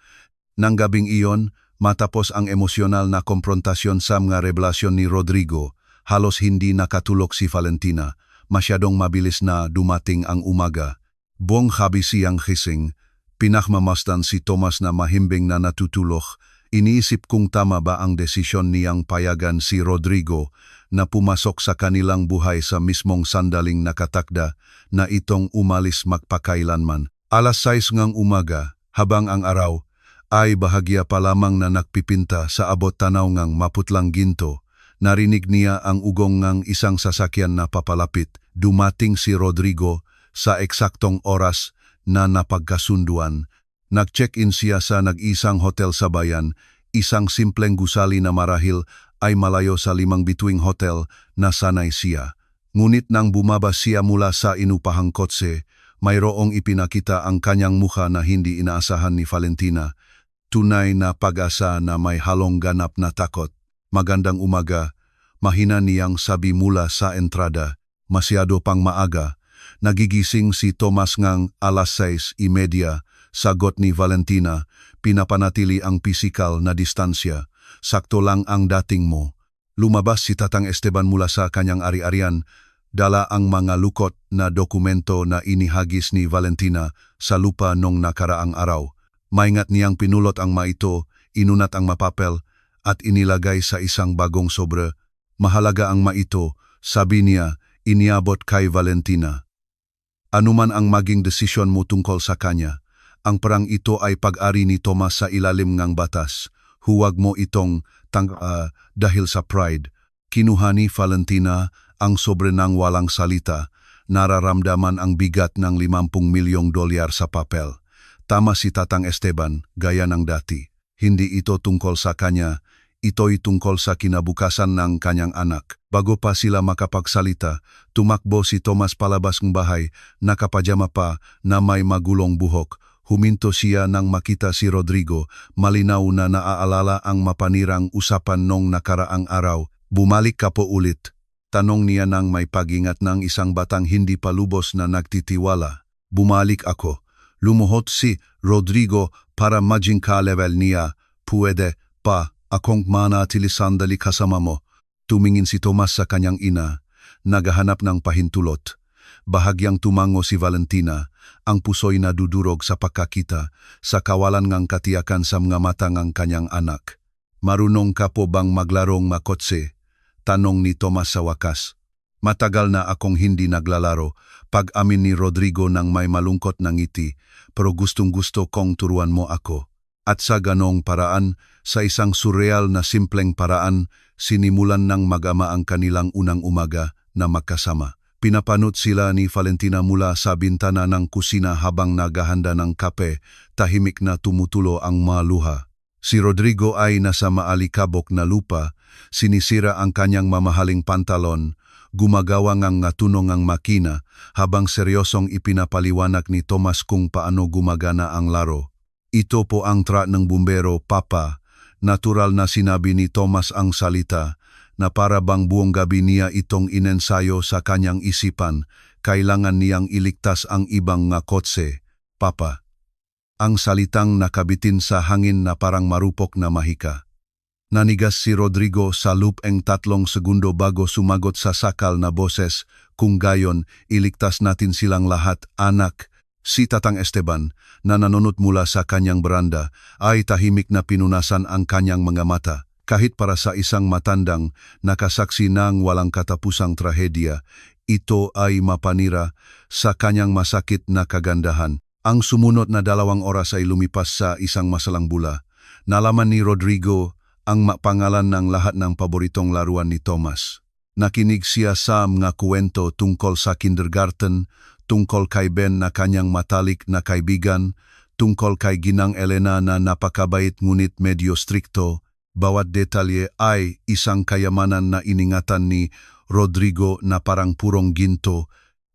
Nang gabing iyon, matapos ang emosyonal na komprontasyon sa mga revelasyon ni Rodrigo, halos hindi nakatulog si Valentina. Masyadong mabilis na dumating ang umaga. Buong gabi siyang gising. Pinakmamasdan si Tomas na mahimbing na natutulog. Iniisip kung tama ba ang desisyon niyang payagan si Rodrigo na pumasok sa kanilang buhay sa mismong sandaling nakatakda na itong umalis magpakailanman. Alas 6 ngang umaga, habang ang araw ay bahagya pa lamang na nagpipinta sa abot tanaw ngang maputlang ginto, narinig niya ang ugong ngang isang sasakyan na papalapit. Dumating si Rodrigo sa eksaktong oras na napagkasunduan. Nag-check-in siya sa nag-isang hotel sa bayan, isang simpleng gusali na marahil ay malayo sa 5 bituing hotel na sanay siya. Ngunit nang bumaba siya mula sa inupahang kotse, mayroong ipinakita ang kanyang mukha na hindi inaasahan ni Valentina. Tunay na pag-asa na may halong ganap na takot. Magandang umaga, mahina niyang sabi mula sa entrada. Masyado pang maaga. Nagigising si Tomas ngang alas 6:30, sagot ni Valentina, pinapanatili ang pisikal na distansya. Sakto lang ang dating mo. Lumabas si Tatang Esteban mula sa kanyang ari-arian, dala ang mga lukot na dokumento na inihagis ni Valentina sa lupa nung nakaraang araw. Maingat niyang pinulot ang maito, inunat ang mapapel, at inilagay sa isang bagong sobre. Mahalaga ang maito, sabi niya, iniabot kay Valentina. Anuman ang maging desisyon mo tungkol sa kanya, ang parang ito ay pag-ari ni Tomas sa ilalim ng batas. Huwag mo itong dahil sa pride. Kinuha ni Valentina ang sobre ng walang salita, nararamdaman ang bigat ng 50 milyong dolyar sa papel. Tama si Tatang Esteban, gaya ng dati. Hindi ito tungkol sa kanya, ito'y tungkol sa kinabukasan ng kanyang anak. Bago pa sila makapagsalita, tumakbo si Tomas palabas ng bahay, nakapajama pa na may magulong buhok. Huminto siya nang makita si Rodrigo, malinaw na naaalala ang mapanirang usapan nung nakaraang araw. Bumalik ka po ulit. Tanong niya nang may pagingat ng isang batang hindi pa lubos na nagtitiwala. Bumalik ako. Lumuhot si Rodrigo para maging ka-level niya. Puwede pa akong manatili sandali kasama mo. Tumingin si Tomas sa kanyang ina, naghahanap ng pahintulot. Bahagyang tumango si Valentina, ang puso'y nadudurog sa pagkakita sa kawalan ngang katiyakan sa mga mata ng kanyang anak. Marunong ka po bang maglarong makotse? Tanong ni Tomas sa wakas. Matagal na akong hindi naglalaro, pag-amin ni Rodrigo nang may malungkot na ngiti, pero gustong-gusto kong turuan mo ako. At sa ganong paraan, sa isang surreal na simpleng paraan, sinimulan ng mag-ama ang kanilang unang umaga na magkasama. Pinapanot sila ni Valentina mula sa bintana ng kusina habang naghahanda ng kape, tahimik na tumutulo ang mga luha. Si Rodrigo ay nasa maalikabok na lupa, sinisira ang kanyang mamahaling pantalon, gumagawa ng tunong ang makina habang seryosong ipinapaliwanag ni Tomas kung paano gumagana ang laro. Ito po ang tra ng bumbero, Papa. Natural na sinabi ni Tomas ang salita na para bang buong gabi niya itong inensayo sa kanyang isipan, kailangan niyang iligtas ang ibang nga kotse, Papa. Ang salitang nakabitin sa hangin na parang marupok na mahika. Nanigas si Rodrigo sa lupeng 3 segundo bago sumagot sa sakal na boses, kung gayon, iligtas natin silang lahat, anak. Si Tatang Esteban, na nanunot mula sa kanyang beranda, ay tahimik na pinunasan ang kanyang mga mata. Kahit para sa isang matandang nakasaksi ng walang katapusang trahedya, ito ay mapanira sa kanyang masakit na kagandahan. Ang sumunod na 2 oras ay lumipas sa isang masalang bula. Nalaman ni Rodrigo ang pangalan ng lahat ng paboritong laruan ni Tomas. Nakinig siya sa mga kwento tungkol sa kindergarten, tungkol kay Ben na kanyang matalik na kaibigan, tungkol kay Ginang Elena na napakabait ngunit medyo strikto. Bawat detalye ay isang kayamanan na iningatan ni Rodrigo na parang purong ginto.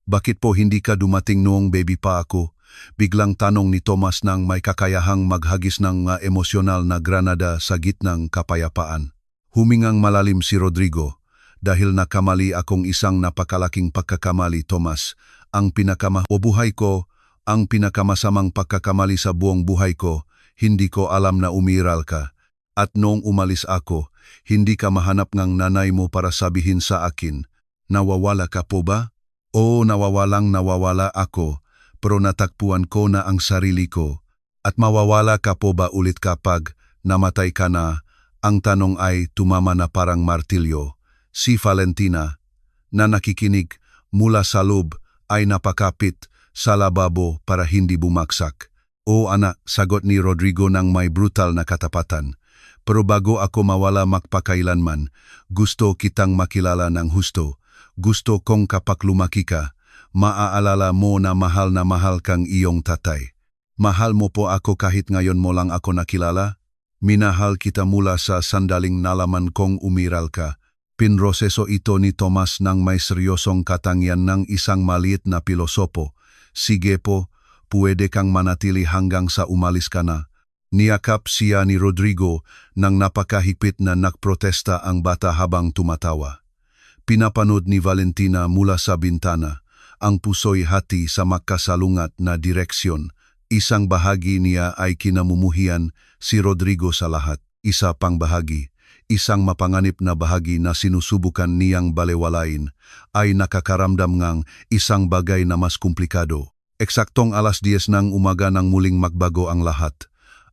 Bakit po hindi ka dumating noong baby pa ako? Biglang tanong ni Tomas nang may kakayahang maghagis ng emosyonal na granada sa gitnang kapayapaan. Humingang malalim si Rodrigo. Dahil nakamali akong isang napakalaking pagkakamali, Tomas. Ang buhay ko, ang pinakamasamang pagkakamali sa buong buhay ko, hindi ko alam na umiral ka. At noong umalis ako, hindi ka mahanap ng nanay mo para sabihin sa akin, nawawala ka po ba? Oo, nawawala ako. Pero natakpuan ko na ang sarili ko. At mawawala ka po ba ulit kapag namatay ka na? Ang tanong ay tumama na parang martilyo. Si Valentina, na nakikinig mula sa loob, ay napakapit sa lababo para hindi bumaksak. O anak, sagot ni Rodrigo ng may brutal na katapatan. Pero bago ako mawala magpakailanman, gusto kitang makilala ng husto. Gusto kong kapag lumaki ka, maaalala mo na mahal kang iyong tatay. Mahal mo po ako kahit ngayon mo lang ako nakilala? Minahal kita mula sa sandaling nalaman kong umiral ka. Pinroseso ito ni Tomas ng may seryosong katangyan ng isang maliit na pilosopo. Sige po, pwede kang manatili hanggang sa umalis ka na. Niyakap siya ni Rodrigo nang napakahigpit na nagprotesta ang bata habang tumatawa. Pinapanood ni Valentina mula sa bintana. Ang puso'y hati sa magkasalungat na direksyon. Isang bahagi niya ay kinamumuhian, si Rodrigo sa lahat. Isa pang bahagi, isang mapanganib na bahagi na sinusubukan niyang balewalain, ay nakakaramdam ngang isang bagay na mas komplikado. Eksaktong 10:00 ng umaga nang muling magbago ang lahat.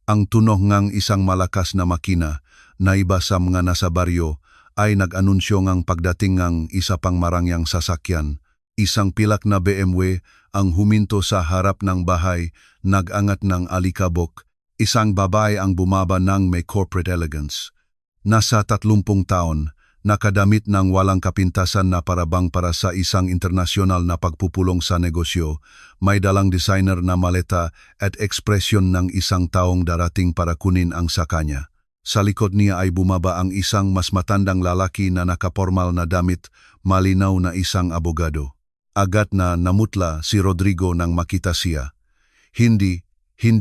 Ang tunog ngang isang malakas na makina na iba sa mga nasa baryo ay nag-anunsyo ngang pagdating ng isa pang marangyang sasakyan. Isang pilak na BMW ang huminto sa harap ng bahay, nag-angat ng alikabok. Isang babae ang bumaba ng may corporate elegance. Nasa 30 taon, nakadamit ng walang kapintasan na parabang para sa isang internasyonal na pagpupulong sa negosyo, may dalang designer na maleta at ekspresyon ng isang taong darating para kunin ang sakanya. Sa likod niya ay bumaba ang isang mas matandang lalaki na nakapormal na damit, malinaw na isang abogado. Agad na namutla si Rodrigo nang makita siya. Hindi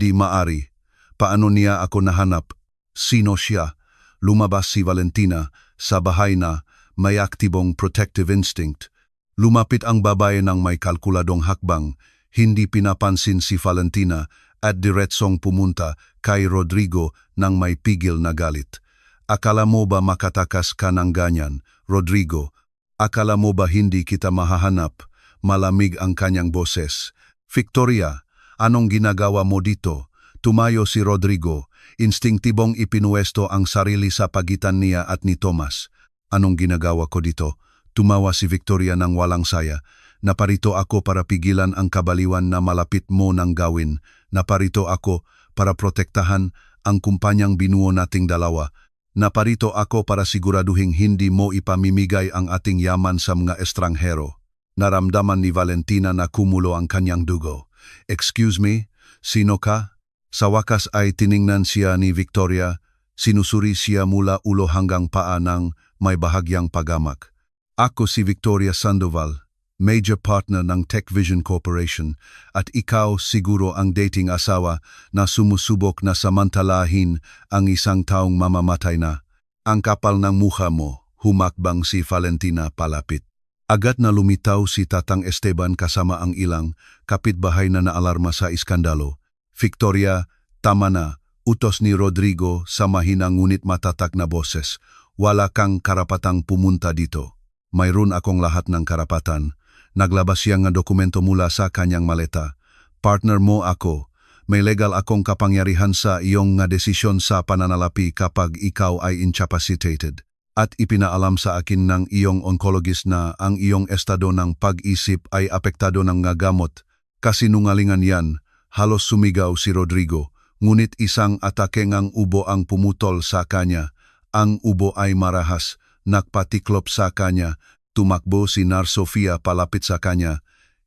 maari. Paano niya ako nahanap? Sino siya? Lumabas si Valentina sa bahay na may aktibong protective instinct. Lumapit ang babae ng may kalkuladong hakbang. Hindi pinapansin si Valentina at diretsong pumunta kay Rodrigo nang may pigil na galit. Akala mo ba makatakas ka ng ganyan, Rodrigo? Akala mo ba hindi kita mahahanap? Malamig ang kanyang boses. Victoria, anong ginagawa mo dito? Tumayo si Rodrigo, instinktibong ipinuwesto ang sarili sa pagitan niya at ni Tomas. Anong ginagawa ko dito? Tumawa si Victoria ng walang saya. Naparito ako para pigilan ang kabaliwan na malapit mo nang gawin. Naparito ako para protektahan ang kumpanyang binuo nating dalawa. Naparito ako para siguraduhin hindi mo ipamimigay ang ating yaman sa mga estranghero. Naramdaman ni Valentina na kumulo ang kanyang dugo. Excuse me, sino ka? Sa wakas ay tiningnan siya ni Victoria. Sinusuri siya mula ulo hanggang paa ng may bahagyang pagamak. Ako si Victoria Sandoval, major partner ng Tech Vision Corporation, at ikaw siguro ang dating asawa na sumusubok na samantalahin ang isang taong mamamatay na. Ang kapal ng mukha mo, humakbang si Valentina palapit. Agad na lumitaw si Tatang Esteban kasama ang ilang kapitbahay na naalarma sa iskandalo. Victoria, tama na, utos ni Rodrigo sa mahinang ngunit matatak na boses. Wala kang karapatang pumunta dito. Mayroon akong lahat ng karapatan. Naglabas siya ng dokumento mula sa kanyang maleta. Partner mo ako. May legal akong kapangyarihan sa iyong desisyon sa pananalapi kapag ikaw ay incapacitated. At ipinaalam sa akin ng iyong oncologist na ang iyong estado ng pag-isip ay apektado ng gamot. Kasinungalingan yan. Halos sumigaw si Rodrigo. Ngunit isang atake ng ubo ang pumutol sa kanya. Ang ubo ay marahas, nakpatiklop sa kanya, tumakbo si Nar Sofia palapit sa kanya.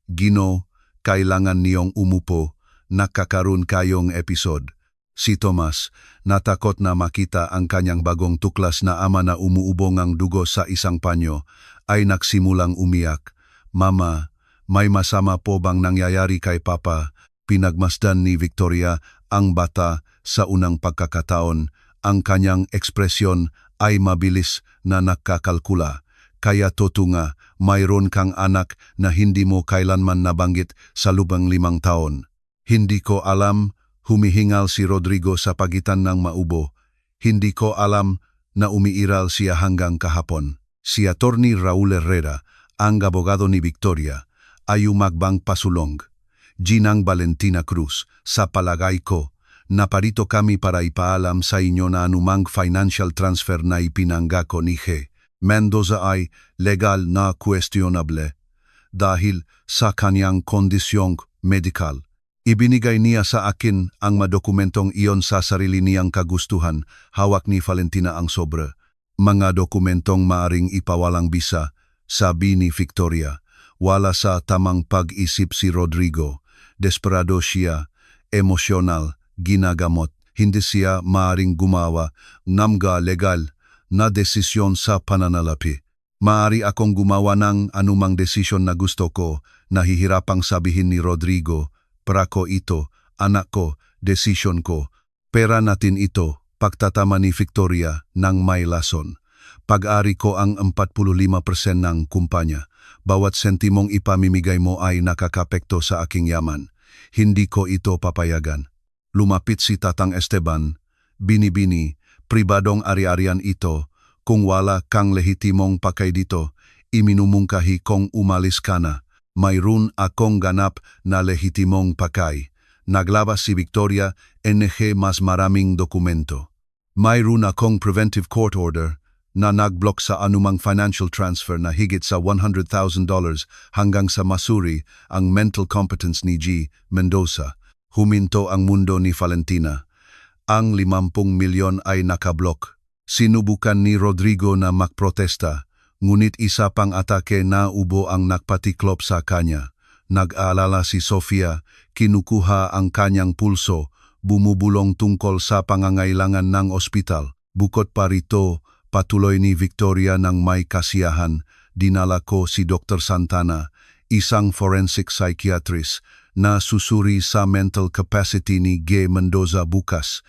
Gino, kailangan niyong umupo, nakakaroon kayong episode. Si Tomas, natakot na makita ang kanyang bagong tuklas na ama na umuubong ang dugo sa isang panyo, ay nagsimulang umiyak. Mama, may masama po bang nangyayari kay Papa? Pinagmasdan ni Victoria ang bata sa unang pagkakataon. Ang kanyang ekspresyon ay mabilis na nakakalkula. Kaya totunga, mayroon kang anak na hindi mo kailanman nabanggit sa lubang 5 taon. Hindi ko alam, humihingal si Rodrigo sa pagitan ng maubo. Hindi ko alam na umiiral siya hanggang kahapon. Si Attorney Raul Herrera, ang abogado ni Victoria, ay umagbang pasulong. Ginang Valentina Cruz, sa palagay ko, naparito kami para ipaalam sa inyo na anumang financial transfer na ipinanggako ni G. Mendoza ay legal na questionable dahil sa kanyang kondisyong medikal. Ibinigay niya sa akin ang madokumentong iyon sa sarili niyang kagustuhan. Hawak ni Valentina ang sobre. Mga dokumentong maaring ipawalang bisa, sabi ni Victoria. Wala sa tamang pag-isip si Rodrigo. Desperado siya, emosyonal, ginagamot. Hindi siya maaring gumawa ng legal na desisyon sa pananalapi. Maari akong gumawa ng anumang desisyon na gusto ko, nahihirapang sabihin ni Rodrigo. Prako ito, anak ko, desisyon ko. Pera natin ito, pagtatama ni Victoria ng may lason. Pag-ari ko ang 45% ng kumpanya. Bawat sentimong ipamimigay mo ay nakakapekto sa aking yaman. Hindi ko ito papayagan. Lumapit si Tatang Esteban, binibini, pribadong ari-arian ito, kung wala kang lehitimong pakay dito, iminumungkahi kong umalis ka na. Mayroon akong ganap na lehitimong pakay. Naglabas si Victoria, NG mas maraming dokumento. Mayroon akong preventive court order na nagblock sa anumang financial transfer na higit sa $100,000 hanggang sa masuri ang mental competence ni G. Mendoza. Huminto ang mundo ni Valentina. Ang 50 milyon ay nakablok. Sinubukan ni Rodrigo na magprotesta, ngunit isa pang atake na ubo ang nakpatiklop sa kanya. Nag-aalala si Sofia, kinukuha ang kanyang pulso, bumubulong tungkol sa pangangailangan ng ospital. Bukod pa rito, patuloy ni Victoria ng may kasiyahan, dinala ko si Dr. Santana, isang forensic psychiatrist, na susuri sa mental capacity ni G. Mendoza bukas.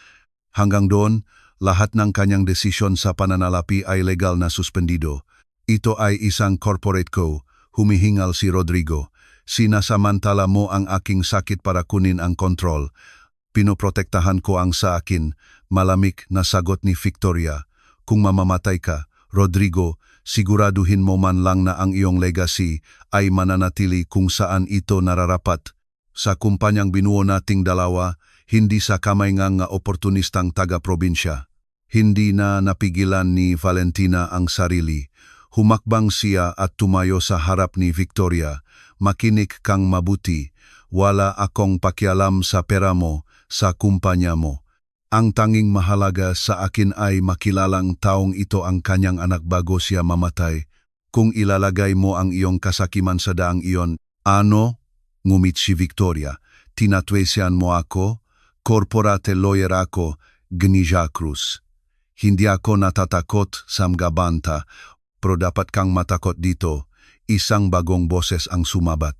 Hanggang doon, lahat ng kanyang desisyon sa pananalapi ay legal na suspendido. Ito ay isang corporate co, humihingal si Rodrigo. Sinasamantala mo ang aking sakit para kunin ang kontrol. Pinoprotektahan ko ang sa akin, malamig na sagot ni Victoria. Kung mamamatay ka, Rodrigo, siguraduhin mo man lang na ang iyong legacy ay mananatili kung saan ito nararapat. Sa kumpanyang binuo nating dalawa, hindi sa kamay nga oportunistang taga-probinsya. Hindi na napigilan ni Valentina ang sarili. Humakbang siya at tumayo sa harap ni Victoria. Makinig kang mabuti. Wala akong pakialam sa pera mo, sa kumpanya mo. Ang tanging mahalaga sa akin ay makilalang taong ito ang kanyang anak bago siya mamatay. Kung ilalagay mo ang iyong kasakiman sa daang iyon, ano? Ngumit si Victoria. Tinatwesian mo ako? Corporate lawyer ako, Gnija Cruz. Hindi ako natatakot sa mga banta, pero dapat kang matakot dito. Isang bagong boses ang sumabat.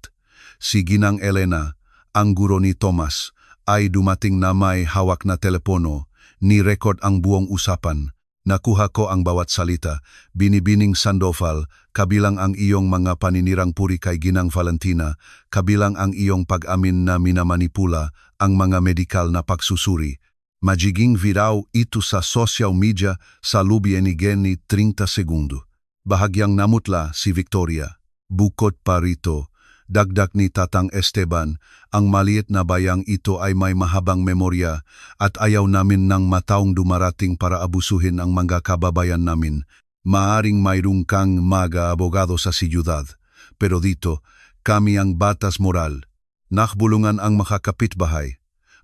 Si Ginang Elena, ang guro ni Thomas, ay dumating na may hawak na telepono, ni-record ang buong usapan. Nakuha ko ang bawat salita, binibining Sandoval, kabilang ang iyong mga paninirang puri kay Ginang Valentina, kabilang ang iyong pag-amin na minamanipula ang mga medikal na pagsusuri. Magiging viral ito sa social media sa lubien ni 30 segundo. Bahagyang namutla si Victoria. Bukod pa rito, dagdag ni Tatang Esteban, ang maliit na bayang ito ay may mahabang memorya at ayaw namin ng mataong dumarating para abusuhin ang mga kababayan namin. Maaring mayroong kang mga abogado sa siyudad, pero dito, kami ang batas moral. Nakbulungan ang makakapitbahay.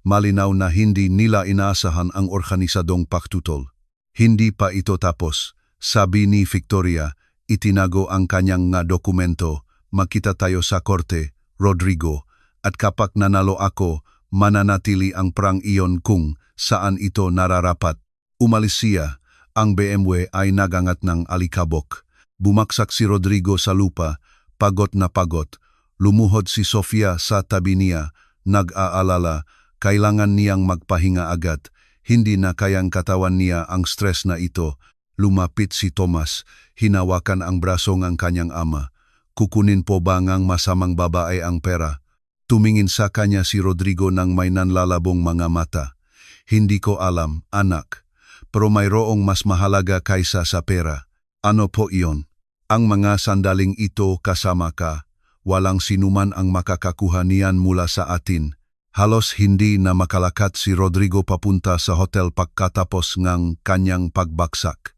Malinaw na hindi nila inaasahan ang organisadong pagtutol. Hindi pa ito tapos. Sabi ni Victoria, itinago ang kanyang nga dokumento. Makita tayo sa korte, Rodrigo, at kapag nanalo ako, mananatili ang prang iyon kung saan ito nararapat. Umalis siya, ang BMW ay nagangat ng alikabok. Bumaksak si Rodrigo sa lupa, pagod na pagod. Lumuhod si Sofia sa tabi niya, nag-aalala, kailangan niyang magpahinga agad. Hindi na kayang katawan niya ang stress na ito. Lumapit si Thomas, hinawakan ang braso ng kanyang ama. Kukunin po ba ngang masamang babae ang pera? Tumingin sa kanya si Rodrigo ng may nanlalabong mga mata. Hindi ko alam, anak. Pero mayroong mas mahalaga kaysa sa pera. Ano po iyon? Ang mga sandaling ito kasama ka. Walang sinuman ang makakakuha niyan mula sa atin. Halos hindi na makalakat si Rodrigo papunta sa hotel pagkatapos ng kanyang pagbaksak.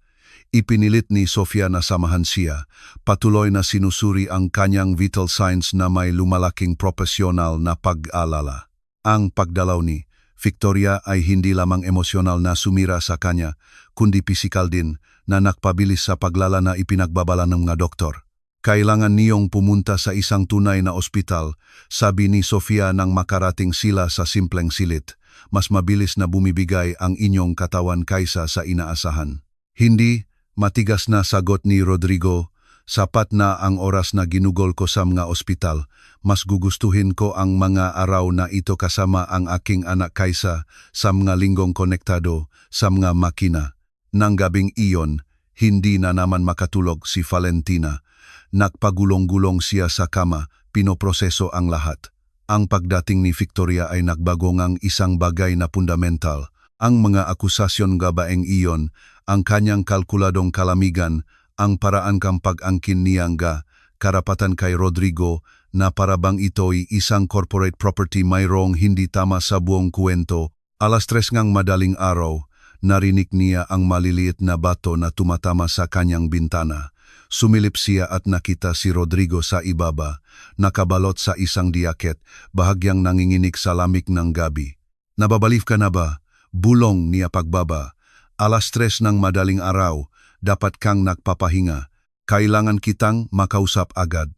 Ipinilit ni Sofia na samahan siya, patuloy na sinusuri ang kanyang vital signs na may lumalaking profesional na pag-alala. Ang pagdalaw ni Victoria ay hindi lamang emosyonal na sumira sa kanya, kundi pisikal din na nakpabilis sa paglala na ipinagbabala ng mga doktor. Kailangan niyong pumunta sa isang tunay na ospital, sabi ni Sofia nang makarating sila sa simpleng silit. Mas mabilis na bumibigay ang inyong katawan kaysa sa inaasahan. Hindi, matigas na sagot ni Rodrigo, sapat na ang oras na ginugol ko sa mga ospital. Mas gugustuhin ko ang mga araw na ito kasama ang aking anak kaysa sa mga linggong konektado sa mga makina. Nang gabing iyon, hindi na naman makatulog si Valentina. Nagpagulong-gulong siya sa kama, pinoproseso ang lahat. Ang pagdating ni Victoria ay nagbago ngang isang bagay na fundamental. Ang mga akusasyon gabaeng iyon, ang kanyang kalkuladong kalamigan, ang paraan kang pag-angkin niyang karapatan kay Rodrigo na parabang ito'y isang corporate property mayroong hindi tama sa buong kwento. 3:00 ngang madaling araw, narinig niya ang maliliit na bato na tumatama sa kanyang bintana. Sumilip siya at nakita si Rodrigo sa ibaba, nakabalot sa isang diaket, bahagyang nanginginig sa lamig ng gabi. Nababalif ka na ba? Bulong niya pagbaba. 3:00 ng madaling araw, dapat kang nagpapahinga. Kailangan kitang makausap agad.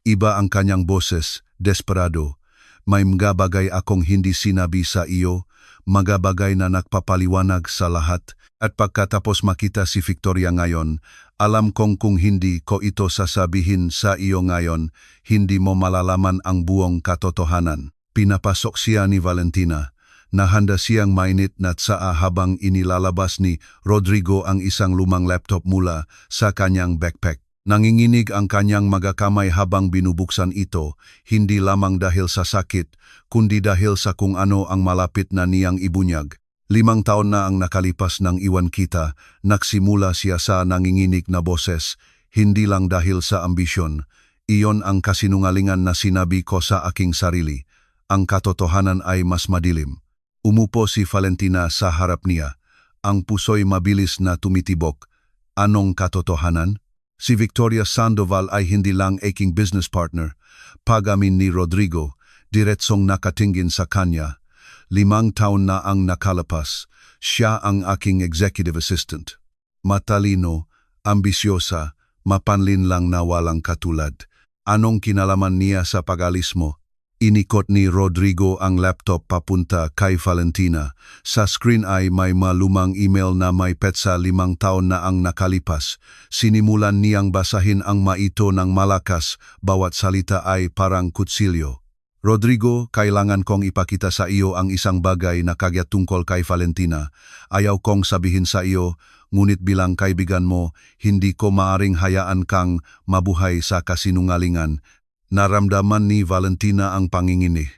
Iba ang kanyang boses, desperado. May mga bagay akong hindi sinabi sa iyo, mga bagay na nagpapaliwanag sa lahat, at pagkatapos makita si Victoria ngayon, alam kong kung hindi ko ito sasabihin sa iyo ngayon, hindi mo malalaman ang buong katotohanan. Pinapasok siya ni Valentina. Nahanda siyang mainit na tsaa habang inilalabas ni Rodrigo ang isang lumang laptop mula sa kanyang backpack. Nanginginig ang kanyang magakamay habang binubuksan ito, hindi lamang dahil sa sakit, kundi dahil sa kung ano ang malapit na niyang ibunyag. 5 taon na ang nakalipas ng iwan kita, nagsimula siya sa nanginginig na boses, hindi lang dahil sa ambisyon. Iyon ang kasinungalingan na sinabi ko sa aking sarili. Ang katotohanan ay mas madilim. Umupo si Valentina sa harap niya. ang puso'y mabilis na tumitibok. Anong katotohanan? Si Victoria Sandoval ay hindi lang aking business partner. Pag-amin ni Rodrigo, diretsong nakatingin sa kanya. 5 taon na ang nakalapas. Siya ang aking executive assistant. Matalino, ambisyosa, mapanlinlang na walang katulad. Anong kinalaman niya sa pag-alis mo? Inikot ni Rodrigo ang laptop papunta kay Valentina. Sa screen ay may malumang email na may petsa 5 taon na ang nakalipas. Sinimulan niyang basahin ang maito ng malakas, bawat salita ay parang kutsilyo. Rodrigo, kailangan kong ipakita sa iyo ang isang bagay na kagyat tungkol kay Valentina. Ayaw kong sabihin sa iyo, ngunit bilang kaibigan mo, hindi ko maaring hayaan kang mabuhay sa kasinungalingan. Naramdaman ni Valentina ang panginginig.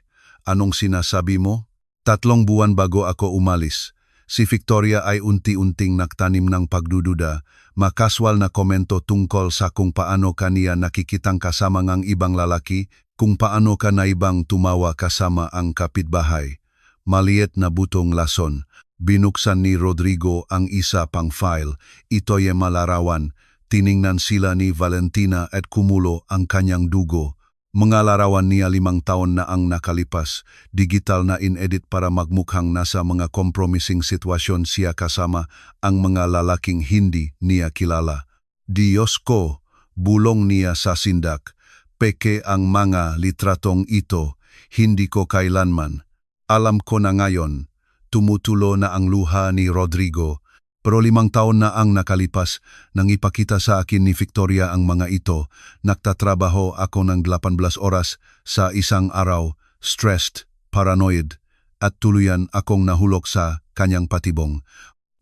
Anong sinasabi mo? 3 buwan bago ako umalis. Si Victoria ay unti-unting nagtanim ng pagdududa, makaswal na komento tungkol sa kung paano kaniya nakikitang kasama ng ibang lalaki, kung paano ka naibang tumawa kasama ang kapitbahay. Maliit na butong lason. Binuksan ni Rodrigo ang isa pang file. Ito'y malarawan. Tiningnan sila ni Valentina at kumulo ang kanyang dugo. Mga larawan niya 5 taon na ang nakalipas. Digital na in-edit para magmukhang nasa mga compromising sitwasyon siya kasama ang mga lalaking hindi niya kilala. Diyos ko, bulong niya sa sindak. Peke ang mga litratong ito, hindi ko kailanman. Alam ko na ngayon, tumutulo na ang luha ni Rodrigo. Pero 5 taon na ang nakalipas nang ipakita sa akin ni Victoria ang mga ito. Nagtatrabaho ako ng 18 oras sa isang araw, stressed, paranoid, at tuluyan akong nahulog sa kanyang patibong.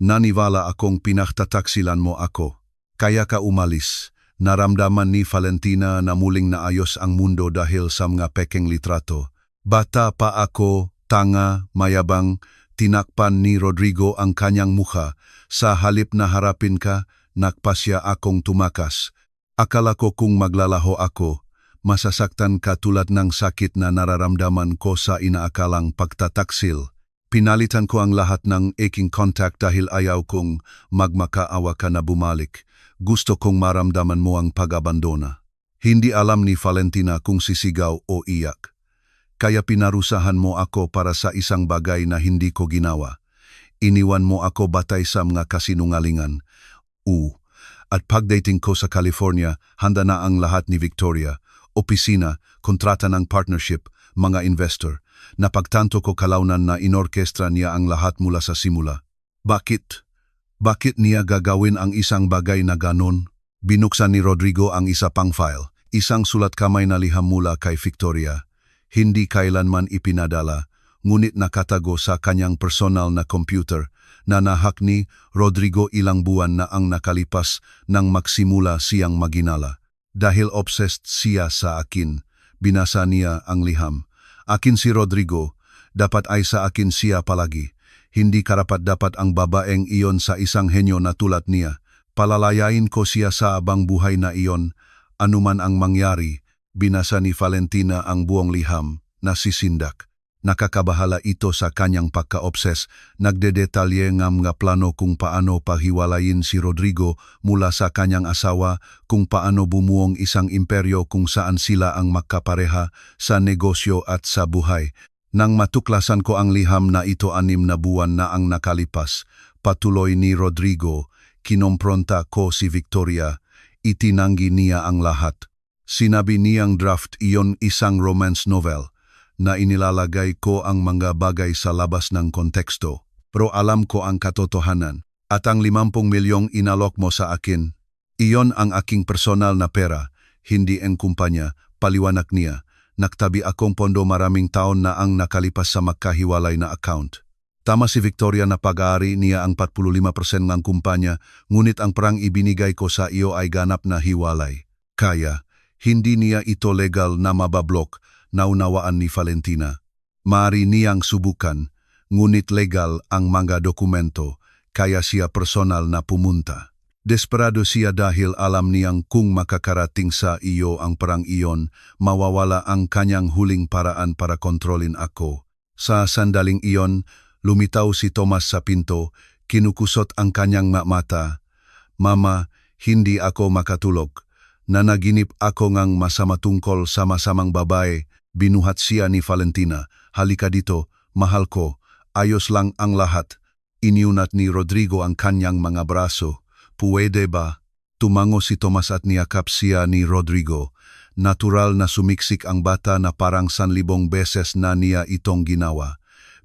Naniwala akong pinagtataksilan mo ako. Kaya ka umalis. Naramdaman ni Valentina na muling naayos ang mundo dahil sa mga pekeng litrato. Bata pa ako, tanga, mayabang, tinakpan ni Rodrigo ang kanyang mukha. Sa halip na harapin ka, nagpasya akong tumakas. Akala ko kung maglalaho ako, masasaktan ka tulad ng sakit na nararamdaman ko sa inaakalang pagtataksil. Pinalitan ko ang lahat ng aking contact dahil ayaw kong magmakaawa ka na bumalik. Gusto kong maramdaman mo ang pag-abandona. Hindi alam ni Valentina kung sisigaw o iyak. Kaya pinarusahan mo ako para sa isang bagay na hindi ko ginawa. Iniwan mo ako batay sa mga kasinungalingan. At pagdating ko sa California, handa na ang lahat ni Victoria. Opisina, kontrata ng partnership, mga investor. Napagtanto ko kalaunan na inorkestra niya ang lahat mula sa simula. Bakit? Bakit niya gagawin ang isang bagay na ganon? Binuksan ni Rodrigo ang isa pang file. Isang sulat kamay na liham mula kay Victoria. Hindi kailanman ipinadala, ngunit nakatago sa kanyang personal na computer na nahak ni Rodrigo ilang buwan na ang nakalipas nang magsimula siyang maginala. Dahil obsessed siya sa akin, binasa niya ang liham. Akin si Rodrigo, dapat ay sa akin siya palagi. Hindi karapat-dapat ang babaeng iyon sa isang henyo na tulad niya. Palalayain ko siya sa abang buhay na iyon, anuman ang mangyari. Binasa ni Valentina ang buong liham na sisindak. Nakakabahala ito sa kanyang pagka-obses. Nagdedetalye ng mga plano kung paano paghiwalayin si Rodrigo mula sa kanyang asawa, kung paano bumuong isang imperyo kung saan sila ang magkapareha sa negosyo at sa buhay. Nang matuklasan ko ang liham na ito 6 na buwan na ang nakalipas, patuloy ni Rodrigo, kinompronta ko si Victoria, itinanggi niya ang lahat. Sinabi niyang draft iyon isang romance novel, na inilalagay ko ang mga bagay sa labas ng konteksto. Pero alam ko ang katotohanan, at ang 50 milyong inalok mo sa akin, iyon ang aking personal na pera, hindi ang kumpanya, paliwanag niya. Nagtabi akong pondo maraming taon na ang nakalipas sa magkahiwalay na account. Tama si Victoria na pag-aari niya ang 45% ng kumpanya, ngunit ang perang ibinigay ko sa iyo ay ganap na hiwalay. Kaya, hindi niya ito legal na mabablok, naunawaan ni Valentina. Maaari niyang subukan, ngunit legal ang mga dokumento, kaya siya personal na pumunta. Desperado siya dahil alam niyang kung makakarating sa iyo ang perang iyon, mawawala ang kanyang huling paraan para kontrolin ako. Sa sandaling iyon, lumitaw si Tomas sa pinto, Kinukusot ang kanyang mata. Mama, hindi ako makatulog. Nanaginip ako ngang masama tungkol sa masamang babae. Binuhat siya ni Valentina. Halika dito, mahal ko. Ayos lang ang lahat. Iniunat ni Rodrigo ang kanyang mga braso. Puwede ba? Tumango si Tomas at niyakap siya ni Rodrigo. Natural na sumiksik ang bata na parang 1,000 beses na niya itong ginawa.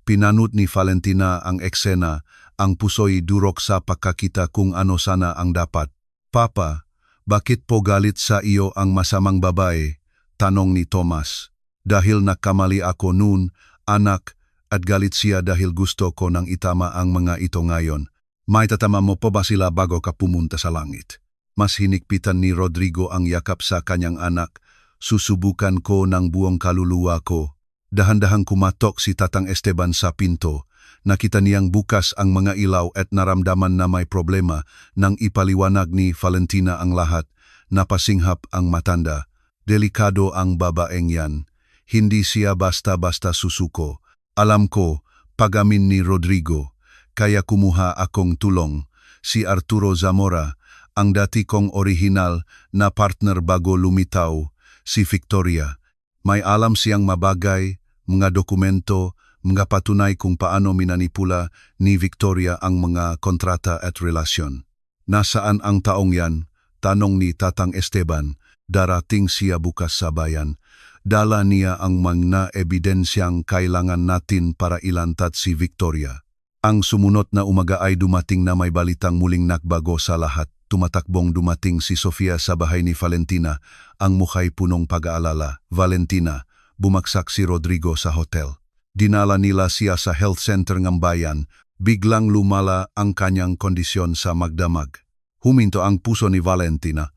Pinanut ni Valentina ang eksena. Ang puso'y durok sa pagkakita kung ano sana ang dapat. Papa, bakit po galit sa iyo ang masamang babae? Tanong ni Tomas. Dahil nakamali ako noon, anak, at galit siya dahil gusto ko nang itama ang mga ito ngayon. May tatama mo pa ba sila bago ka pumunta sa langit? Mas hinikpitan ni Rodrigo ang yakap sa kanyang anak. Susubukan ko ng buong kaluluwa ko. Dahan-dahang kumatok si Tatang Esteban sa pinto. Nakita niyang bukas ang mga ilaw at naramdaman na may problema nang ipaliwanag ni Valentina ang lahat. Napasinghap ang matanda. Delikado ang babaeng yan. Hindi siya basta-basta susuko. Alam ko, pagamin ni Rodrigo, kaya kumuha akong tulong. Si Arturo Zamora, ang dati kong orihinal na partner bago lumitaw, si Victoria. May alam siyang mabagay, mga dokumento, mga patunay kung paano minanipula ni Victoria ang mga kontrata at relasyon. Nasaan ang taong yan? Tanong ni Tatang Esteban. Darating siya bukas sa bayan. Dala niya ang mga ebidensyang kailangan natin para ilantad si Victoria. Ang sumunod na umaga ay dumating na may balitang muling nagbago sa lahat. Tumatakbong dumating si Sofia sa bahay ni Valentina, ang mukha'y punong pag-aalala. Valentina, bumagsak si Rodrigo sa hotel. Dinala nila siya sa health center ng bayan. Biglang lumala ang kanyang kondisyon sa magdamag. Huminto ang puso ni Valentina.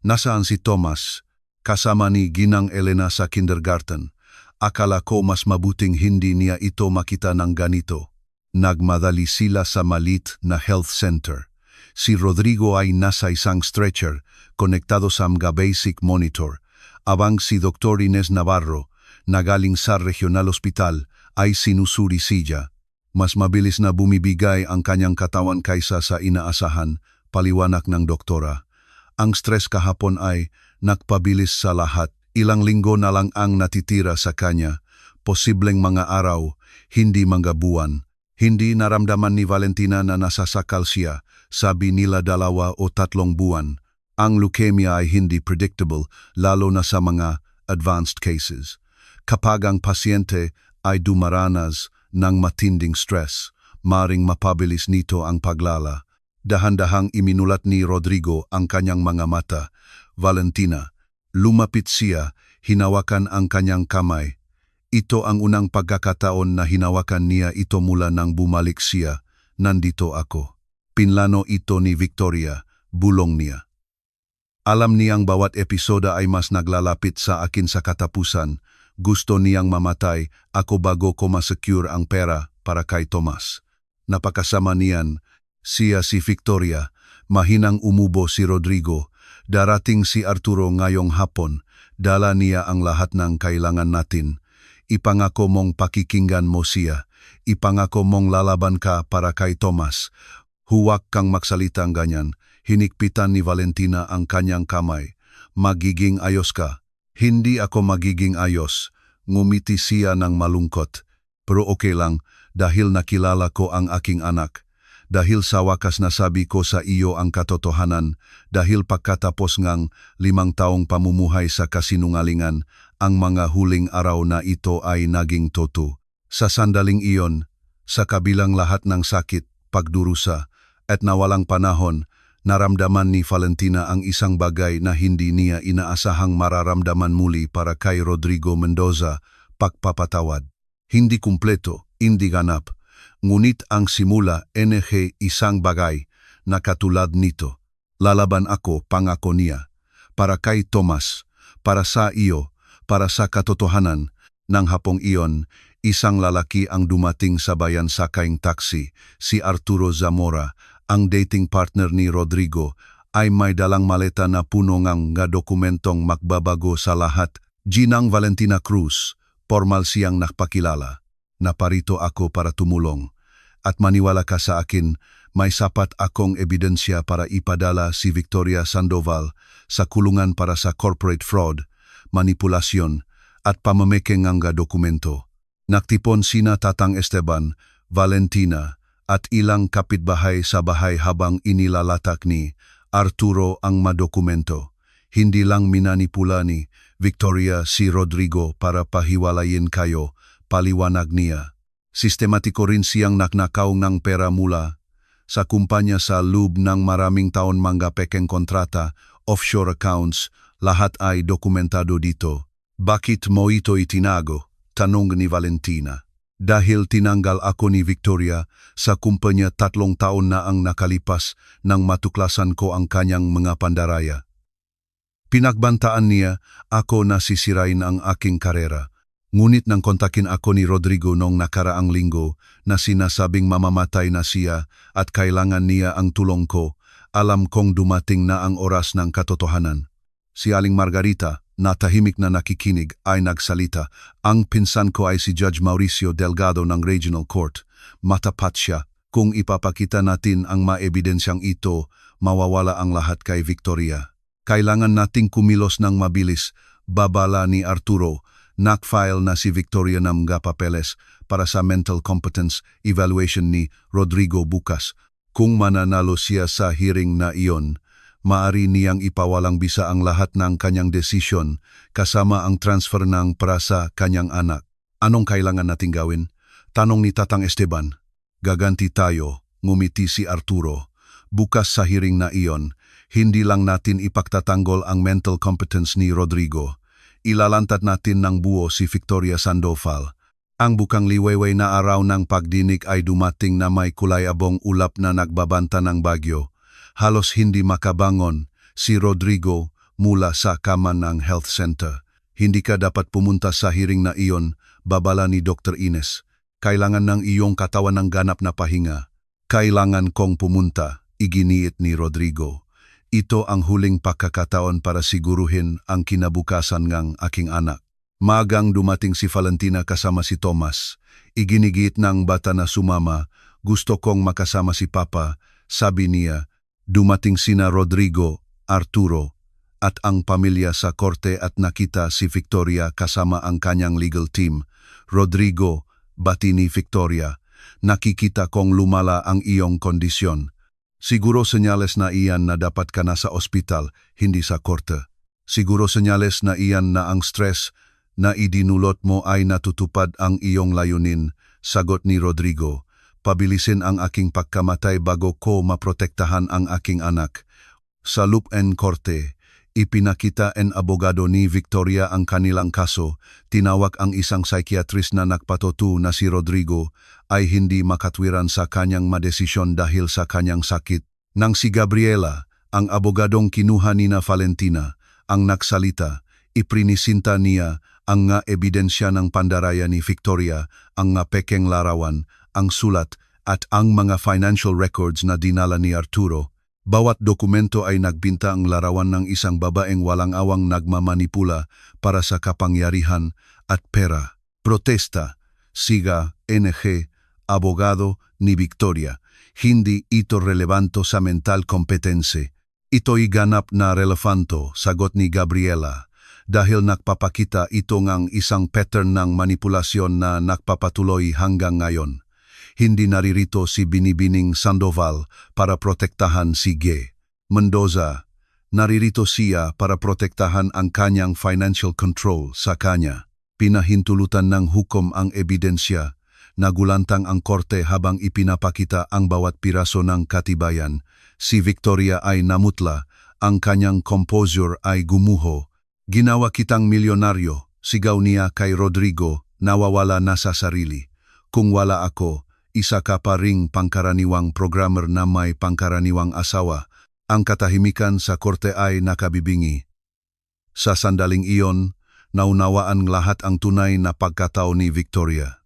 Nasaan si Tomas? Kasama ni Ginang Elena sa kindergarten. Akala ko mas mabuting hindi niya ito makita ng ganito. Nagmadali sila sa malit na health center. Si Rodrigo ay nasa isang stretcher, konektado sa mga basic monitor. Abang si Dr. Inez Navarro, na galing sa regional hospital, ay sinusuri siya. Mas mabilis na bumibigay ang kanyang katawan kaysa sa inaasahan, paliwanag ng doktora. Ang stress kahapon ay nagpabilis sa lahat. Ilang linggo na lang ang natitira sa kanya. Posibleng mga araw, hindi mga buwan. Hindi naramdaman ni Valentina na nasasakal siya, sabi nila 2 o 3 buwan. Ang leukemia ay hindi predictable, lalo na sa mga advanced cases. Kapag ang pasyente ay dumaranas ng matinding stress, maring mapabilis nito ang paglala. Dahan-dahang iminulat ni Rodrigo ang kanyang mga mata. Valentina, lumapit siya, hinawakan ang kanyang kamay. Ito ang unang pagkakataon na hinawakan niya ito mula nang bumalik siya. Nandito ako. Pinlano ito ni Victoria, bulong niya. Alam niyang bawat episoda ay mas naglalapit sa akin sa katapusan. Gusto niyang mamatay ako bago ko masecure ang pera para kay Tomas. Napakasama niyan. Siya si Victoria, mahinang umubo si Rodrigo, darating si Arturo ngayong hapon, dala niya ang lahat ng kailangan natin. Ipangako mong pakikinggan mo siya, ipangako mong lalaban ka para kay Tomas. Huwag kang magsalitang ganyan, hinikpitan ni Valentina ang kanyang kamay. Magiging ayos ka. Hindi ako magiging ayos, ngumiti siya ng malungkot. Pero okay lang, dahil nakilala ko ang aking anak. Dahil sa wakas nasabi ko sa iyo ang katotohanan, dahil pagkatapos ngang 5 taong pamumuhay sa kasinungalingan, ang mga huling araw na ito ay naging totoo. Sa sandaling iyon, sa kabilang lahat ng sakit, pagdurusa, at nawalang panahon, naramdaman ni Valentina ang isang bagay na hindi niya inaasahang mararamdaman muli para kay Rodrigo Mendoza, pagpapatawad. Hindi kumpleto, hindi ganap. Ngunit ang simula isang bagay na katulad nito. Lalaban ako, pangako niya. Para kay Tomas, para sa iyo, para sa katotohanan. Nang hapong iyon, isang lalaki ang dumating sa bayan sakayng taxi, si Arturo Zamora, ang dating partner ni Rodrigo, ay may dalang maleta na puno ng nga dokumentong magbabago sa lahat. Ginang Valentina Cruz, formal siyang nakpakilala. Naparito ako para tumulong. At maniwala ka sa akin, may sapat akong ebidensya para ipadala si Victoria Sandoval sa kulungan para sa corporate fraud, manipulasyon, at pamameke nga dokumento. Naktipon sina Tatang Esteban, Valentina, at ilang kapitbahay sa bahay habang inilalatak ni Arturo ang madokumento. Hindi lang minanipula ni Victoria si Rodrigo para pahiwalayin kayo, paliwanag niya. Sistematiko rin siyang naknakaw ng pera mula sa kumpanya sa loob ng maraming taon mga pekeng kontrata, offshore accounts, lahat ay dokumentado dito. Bakit mo ito itinago? Tanong ni Valentina. Dahil tinanggal ako ni Victoria sa kumpanya 3 taon na ang nakalipas nang matuklasan ko ang kanyang mga pandaraya. Pinagbantaan niya ako na sisirain ang aking karera. Ngunit nang kontakin ako ni Rodrigo noong nakaraang linggo na sinasabing mamamatay na siya at kailangan niya ang tulong ko, alam kong dumating na ang oras ng katotohanan. Si Aling Margarita, na tahimik na nakikinig, ay nagsalita. Ang pinsan ko ay si Judge Mauricio Delgado ng Regional Court. Matapat siya. Kung ipapakita natin ang maebidensyang ito, mawawala ang lahat kay Victoria. Kailangan nating kumilos ng mabilis, babala ni Arturo. Nakfile na si Victoria ng mga papeles para sa mental competence evaluation ni Rodrigo bukas. Kung mananalo siya sa hearing na iyon, maari niyang ipawalang bisa ang lahat ng kanyang desisyon kasama ang transfer ng para sa kanyang anak. Anong kailangan nating gawin? Tanong ni Tatang Esteban. Gaganti tayo, ngumiti si Arturo. Bukas sa hearing na iyon, hindi lang natin ipagtatanggol ang mental competence ni Rodrigo. Ilalantad natin ng buo si Victoria Sandoval. Ang bukang liwayway na araw ng pagdinig ay dumating na may kulay-abong ulap na nagbabanta ng bagyo. Halos hindi makabangon si Rodrigo mula sa kama ng health center. Hindi ka dapat pumunta sa hearing na iyon, babala ni Dr. Ines. Kailangan ng iyong katawan ng ganap na pahinga. Kailangan kong pumunta, iginiit ni Rodrigo. Ito ang huling pagkakataon para siguruhin ang kinabukasan ng aking anak. Magang dumating si Valentina kasama si Thomas. Iginigit ng bata na sumama. Gusto kong makasama si Papa, sabi niya. Dumating sina Rodrigo, Arturo, at ang pamilya sa korte at nakita si Victoria kasama ang kanyang legal team. Rodrigo, bati ni Victoria, nakikita kong lumala ang iyong kondisyon. Siguro senyales na iyan na dapat ka na sa ospital, hindi sa korte. Siguro senyales na iyan na ang stress na idinulot mo ay natutupad ang iyong layunin, sagot ni Rodrigo. Pabilisin ang aking pagkamatay bago ko maprotektahan ang aking anak. Sa loob en korte, ipinakita en abogado ni Victoria ang kanilang kaso. Tinawag ang isang psychiatrist na nagpatutu na si Rodrigo ay hindi makatwiran sa kanyang madesisyon dahil sa kanyang sakit. Nang si Gabriela, ang abogadong kinuha ni na Valentina, ang nagsalita, iprinisinta niya ang nga ebidensya ng pandaraya ni Victoria, ang nga pekeng larawan, ang sulat at ang mga financial records na dinala ni Arturo. Bawat dokumento ay nagbinta ang larawan ng isang babaeng walang awang nagmamanipula para sa kapangyarihan at pera. Protesta, siga, NG, abogado ni Victoria. Hindi ito relevanto sa mental kompetense. Ito'y ganap na relevanto, sagot ni Gabriela, dahil nakpapakita ito ngang isang pattern ng manipulasyon na nakpapatuloy hanggang ngayon. Hindi naririto si Binibining Sandoval para protektahan si G. Mendoza. Naririto siya para protektahan ang kanyang financial control sa kanya. Pinahintulutan ng hukom ang ebidensya. Nagulantang ang korte habang ipinapakita ang bawat piraso ng katibayan. Si Victoria ay namutla, ang kanyang composure ay gumuho. Ginawa kitang milyonaryo, sigaw niya kay Rodrigo, nawawala na sa sarili. Kung wala ako, isa ka pa ring pangkaraniwang programmer na may pangkaraniwang asawa. Ang katahimikan sa korte ay nakabibingi. Sa sandaling iyon, naunawaan lahat ang tunay na pagkatao ni Victoria.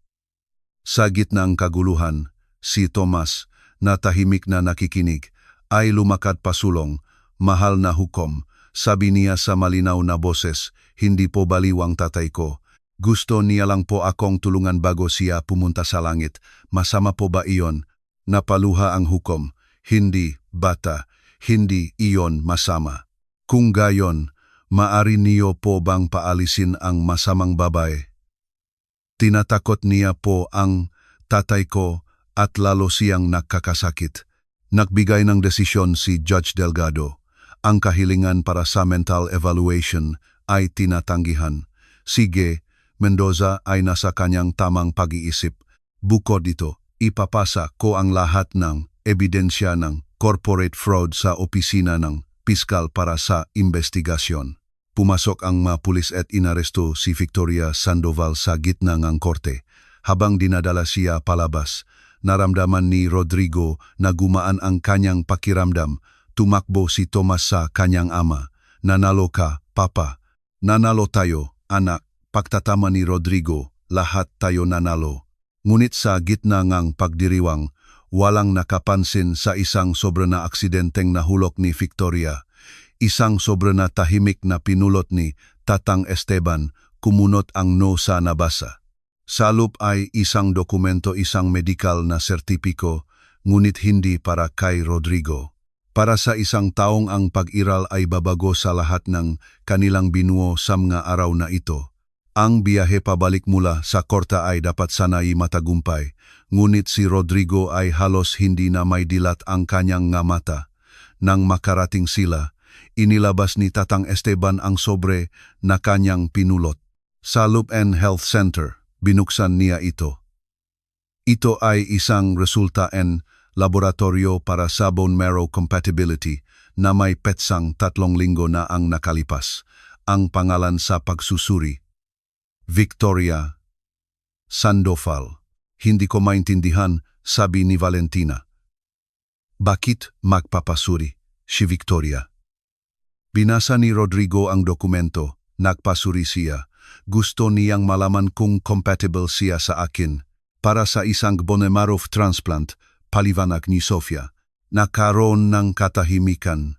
Sa gitna ng kaguluhan, si Thomas, na tahimik na nakikinig, ay lumakad pasulong. Mahal na hukom, sabi niya sa malinaw na boses, hindi po baliwang tatay ko. Gusto niya lang po akong tulungan bago siya pumunta sa langit. Masama po ba iyon? Napaluha ang hukom. Hindi, bata, hindi iyon masama. Kung gayon, maari niyo po bang paalisin ang masamang babae? Tinatakot niya po ang tatay ko at lalo siyang nakakasakit. Nagbigay ng desisyon si Judge Delgado. Ang kahilingan para sa mental evaluation ay tinatanggihan. Sige, Mendoza ay nasa kanyang tamang pag-iisip. Bukod dito, ipapasa ko ang lahat ng ebidensya ng corporate fraud sa opisina ng piskal para sa investigasyon. Pumasok ang mga pulis at inaresto si Victoria Sandoval sa gitna ng korte. Habang dinadala siya palabas, naramdaman ni Rodrigo na gumaan ang kanyang pakiramdam. Tumakbo si Tomas sa kanyang ama. Nanalo ka, papa. Nanalo tayo, anak. Pagtatama ni Rodrigo, lahat tayo nanalo. Ngunit sa gitna ng pagdiriwang, walang nakapansin sa isang sobra na aksidenteng nahulog ni Victoria. Isang sobra na tahimik na pinulot ni Tatang Esteban, kumunot ang no sa nabasa. Sa loob ay isang dokumento, isang medikal na sertipiko, ngunit hindi para kay Rodrigo. Para sa isang taong ang pag-iral ay babago sa lahat ng kanilang binuo sa mga araw na ito. Ang biyahe pabalik mula sa korta ay dapat sana'y matagumpay, ngunit si Rodrigo ay halos hindi na may dilat ang kanyang nga mata. Nang makarating sila, inilabas ni Tatang Esteban ang sobre na kanyang pinulot. Sa Loop and Health Center, binuksan niya ito. Ito ay isang resulta and laboratorio para sa bone marrow compatibility na may petsang 3 linggo na ang nakalipas. Ang pangalan sa pagsusuri, Victoria Sandoval. Hindi ko maintindihan, sabi ni Valentina. Bakit magpapasuri si Victoria? Binasa ni Rodrigo ang dokumento, nagpasuri siya. Gusto niyang malaman kung compatible siya sa akin. Para sa isang bone marrow transplant, paliwanag ni Sofia. Nakaroon ng katahimikan.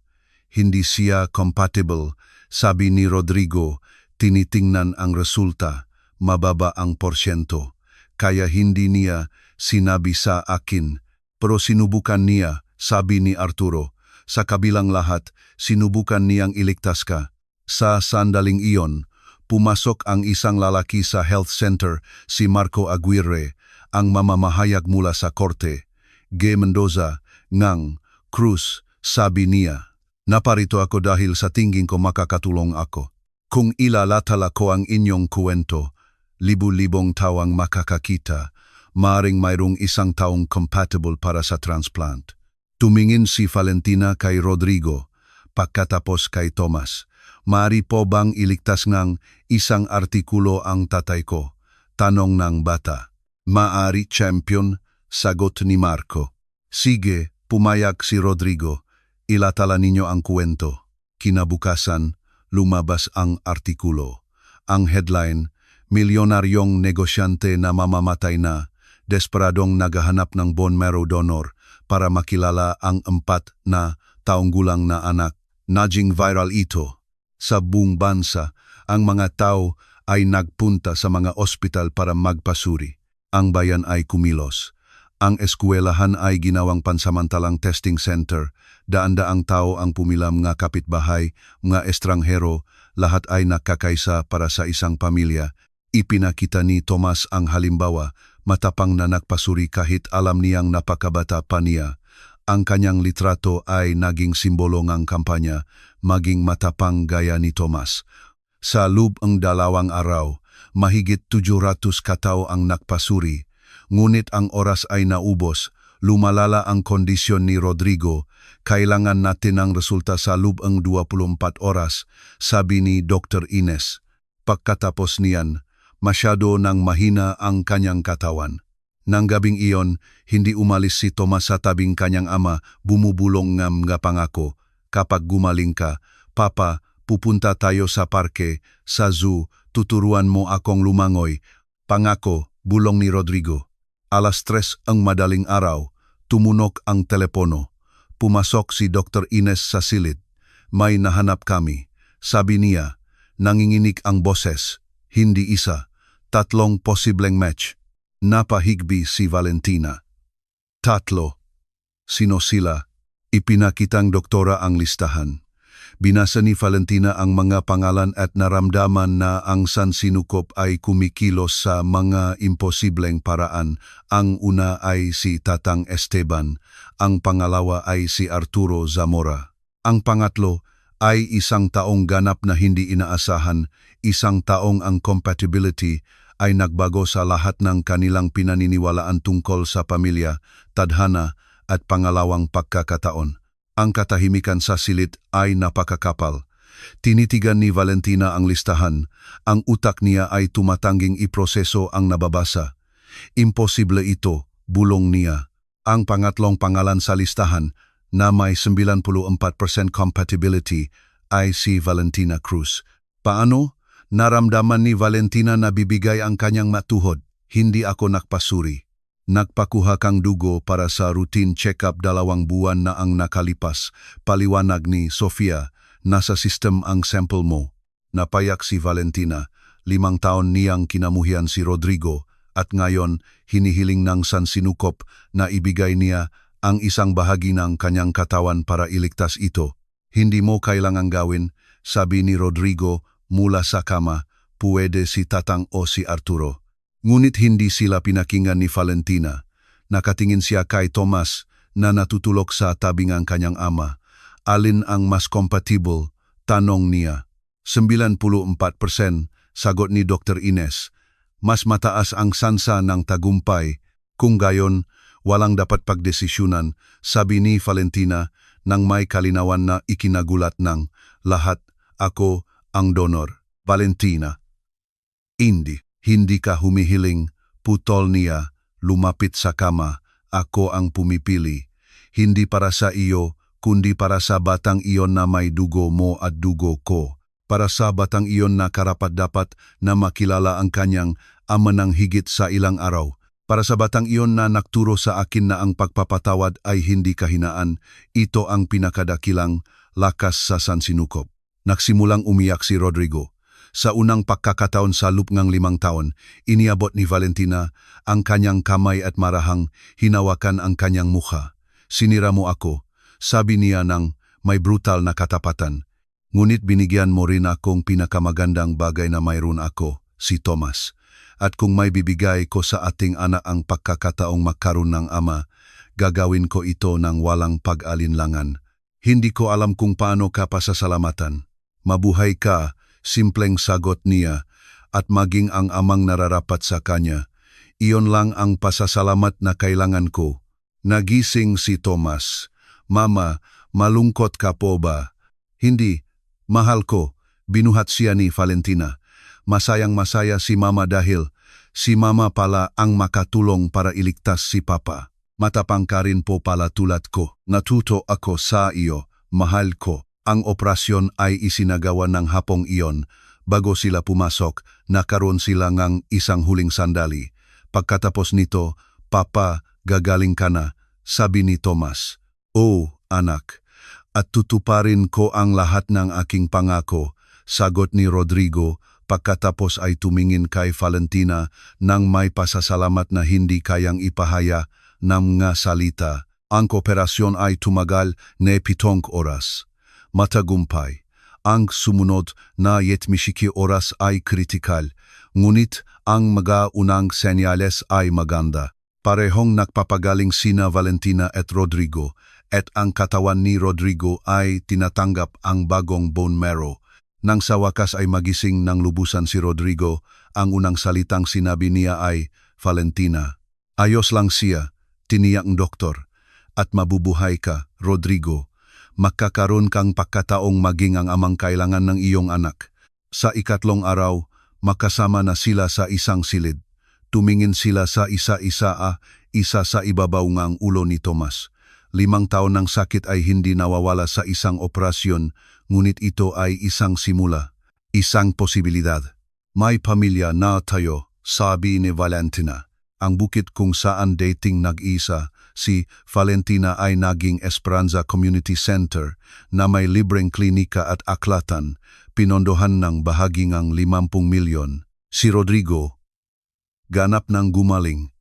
Hindi siya compatible, sabi ni Rodrigo. Tinitingnan ang resulta, mababa ang porsyento. Kaya hindi niya sinabi sa akin. Pero sinubukan niya, sabi ni Arturo. Sa kabilang lahat, sinubukan niyang iligtas ka. Sa sandaling iyon, pumasok ang isang lalaki sa health center, si Marco Aguirre, ang mamamahayag mula sa korte. G. Mendoza, ngang, Cruz, sabi niya. Naparito ako dahil sa tingin ko makakatulong ako. Kung ilalatala ko ang inyong kwento, libu-libong tawang makakakita, maaring mayroong isang taong compatible para sa transplant. Tumingin si Valentina kay Rodrigo, pagkatapos kay Tomas. Maari po bang iligtas ng isang artikulo ang tatay ko? Tanong ng bata. Maari, champion, sagot ni Marco. Sige, pumayag si Rodrigo. Ilatala ninyo ang kwento. Kinabukasan, lumabas ang artikulo. Ang headline, milyonaryong negosyante na mamamatay na, desperadong naghahanap ng bone marrow donor para makilala ang 4 na taong gulang na anak. Naging viral ito. Sa buong bansa, ang mga tao ay nagpunta sa mga ospital para magpasuri. Ang bayan ay kumilos. Ang eskwelahan ay ginawang pansamantalang testing center. Daan-daang tao ang pumilam, mga kapitbahay, mga estranghero, lahat ay nakakaisa para sa isang pamilya. Ipinakita ni Tomas ang halimbawa, matapang na nagpasuri kahit alam niyang napakabata pa niya. Ang kanyang litrato ay naging simbolo ng kampanya, maging matapang gaya ni Tomas. Sa loob ng 2 araw, mahigit 700 katao ang nagpasuri. Ngunit ang oras ay naubos, lumalala ang kondisyon ni Rodrigo. Kailangan natin ang resulta sa loob ng 24 oras, sabi ni Dr. Ines. Pagkatapos niyan, masyado nang mahina ang kanyang katawan. Nang gabing iyon, hindi umalis si Tomas sa tabing kanyang ama, bumubulong ng mga pangako. Kapag gumaling ka, Papa, pupunta tayo sa parke, sa zoo, tuturuan mo akong lumangoy. Pangako, bulong ni Rodrigo. 3:00 ang madaling araw, tumunog ang telepono. Pumasok si Dr. Ines sa silid. May nahanap kami. Sabi niya, nanginginig ang boses. Hindi isa, 3 posibleng match. Napahigbi si Valentina. 3. Sino sila? Ipinakitang doktora ang listahan. Binasa ni Valentina ang mga pangalan at naramdaman na ang sansinukop ay kumikilos sa mga imposibleng paraan. Ang una ay si Tatang Esteban, ang pangalawa ay si Arturo Zamora. Ang pangatlo ay isang taong ganap na hindi inaasahan, isang taong ang compatibility ay nagbago sa lahat ng kanilang pinaniniwalaan tungkol sa pamilya, tadhana at pangalawang pagkakataon. Ang katahimikan sa silid ay napakakapal. Tinitigan ni Valentina ang listahan. Ang utak niya ay tumatangging iproseso ang nababasa. Imposible ito, bulong niya. Ang pangatlong pangalan sa listahan na may 94% compatibility ay si Valentina Cruz. Paano? Naramdaman ni Valentina na bibigay ang kanyang matuhod. Hindi ako nakpasuri. Nagpakuha kang dugo para sa routine check-up 2 buwan na ang nakalipas. Paliwanag ni Sofia, nasa system ang sample mo. Napayak si Valentina, 5 taon niyang kinamuhian si Rodrigo at ngayon hinihiling ng sansinukop na ibigay niya ang isang bahagi ng kanyang katawan para iligtas ito. Hindi mo kailangang gawin, sabi ni Rodrigo mula sa kama, puwede si Tatang o si Arturo. Ngunit hindi sila pinakinggan ni Valentina. Nakatingin siya kay Tomas na natutulog sa tabing ang kanyang ama. Alin ang mas compatible? Tanong niya. 94%, sagot ni Dr. Ines. Mas mataas ang sansa ng tagumpay. Kung gayon, walang dapat pagdesisyunan, sabi ni Valentina nang may kalinawan na ikinagulat ng lahat. Ako ang donor. Valentina. Hindi ka humihiling, putol niya, lumapit sa kama, ako ang pumipili. Hindi para sa iyo, kundi para sa batang iyon na may dugo mo at dugo ko. Para sa batang iyon na karapat-dapat na makilala ang kanyang ama ng higit sa ilang araw. Para sa batang iyon na nagturo sa akin na ang pagpapatawad ay hindi kahinaan, ito ang pinakadakilang lakas sa sansinukop. Nagsimulang umiyak si Rodrigo. Sa unang pagkakataon sa loob ng 5 taon, iniabot ni Valentina ang kanyang kamay at marahang hinawakan ang kanyang mukha. Sinira mo ako, sabi niya ng may brutal na katapatan. Ngunit binigyan mo rin akong pinakamagandang bagay na mayroon ako, si Tomas. At kung may bibigay ko sa ating anak ang pagkakataong magkaroon ng ama, gagawin ko ito ng walang pag-alinlangan. Hindi ko alam kung paano ka pasasalamatan. Mabuhay ka, simpleng sagot niya, at maging ang amang nararapat sa kanya. Iyon lang ang pasasalamat na kailangan ko. Nagising si Tomas. Mama, malungkot ka po ba? Hindi, mahal ko, binuhat siya ni Valentina. Masayang-masaya si Mama dahil si Mama pala ang makatulong para iligtas si Papa. Matapang ka rin po pala tulad ko. Natuto ako sa iyo, mahal ko. Ang operasyon ay isinagawa ng hapong iyon. Bago sila pumasok, nakaroon sila ng isang huling sandali. Pagkatapos nito, Papa, gagaling ka na, sabi ni Tomas. Oh, anak, at tutuparin ko ang lahat ng aking pangako, sagot ni Rodrigo. Pagkatapos ay tumingin kay Valentina nang may pasasalamat na hindi kayang ipahaya ng mga salita. Ang kooperasyon ay tumagal na 7 oras. Matagumpay. Ang sumunod na 72 oras ay kritikal, ngunit ang mga unang senyales ay maganda. Parehong nagpapagaling sina Valentina at Rodrigo, at ang katawan ni Rodrigo ay tinatanggap ang bagong bone marrow. Nang sa wakas ay magising ng lubusan si Rodrigo, ang unang salitang sinabi niya ay, Valentina. Ayos lang siya, tiniyak ng doktor. At mabubuhay ka, Rodrigo. Magkakaroon kang pagkataong maging ang amang kailangan ng iyong anak. Sa ikatlong araw, makasama na sila sa isang silid. Tumingin sila sa isa-isa isa sa ibabaw ng ulo ni Tomas. 5 taon ng sakit ay hindi nawawala sa isang operasyon, ngunit ito ay isang simula, isang posibilidad. May pamilya na tayo, sabi ni Valentina. Ang bukid kung saan dating nag-isa, si Valentina ay naging Esperanza Community Center na may libreng klinika at aklatan, pinondohan ng bahagi ng 50 milyon. Si Rodrigo, ganap ng gumaling,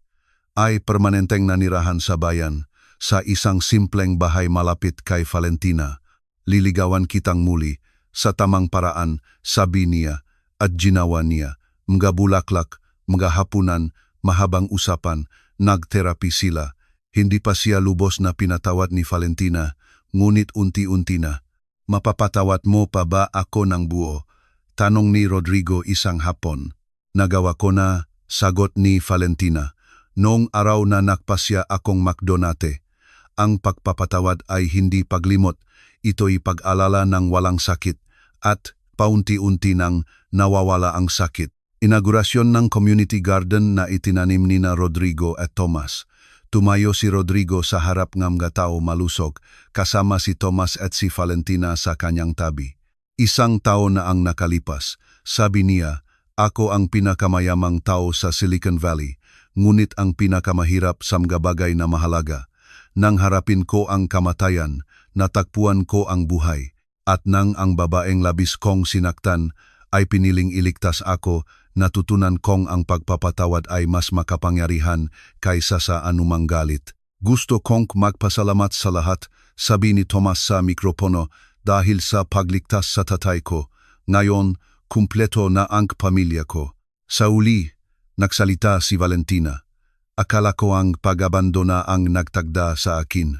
ay permanenteng nanirahan sa bayan, sa isang simpleng bahay malapit kay Valentina. Liligawan kitang muli, sa tamang paraan, sabi niya, at ginawa niya. Mga bulaklak, mga hapunan, mahabang usapan, nagterapi sila. Hindi pa siya lubos na pinatawad ni Valentina, ngunit unti-unti na. Mapapatawad mo pa ba ako ng buo? Tanong ni Rodrigo isang hapon. Nagawa ko na, sagot ni Valentina. Noong araw na nakpasya akong McDonate. Ang pagpapatawad ay hindi paglimot, ito'y pag-alala ng walang sakit at paunti-unti nang nawawala ang sakit. Inaugurasyon ng community garden na itinanim ni na Rodrigo at Tomas. Tumayo si Rodrigo sa harap ng mga tao malusog, kasama si Tomas at si Valentina sa kanyang tabi. Isang taon na ang nakalipas, sabi niya, ako ang pinakamayamang tao sa Silicon Valley, ngunit ang pinakamahirap sa mga bagay na mahalaga. Nang harapin ko ang kamatayan, natagpuan ko ang buhay, at nang ang babaeng labis kong sinaktan ay piniling iligtas ako, natutunan kong ang pagpapatawad ay mas makapangyarihan kaysa sa anumang galit. Gusto kong magpasalamat sa lahat, sabi ni Tomas sa mikropono, dahil sa pagligtas sa tatay ko. Ngayon, kumpleto na ang pamilya ko. Sa uli, nagsalita si Valentina. Akala ko ang pag-abandona ang nagtagda sa akin.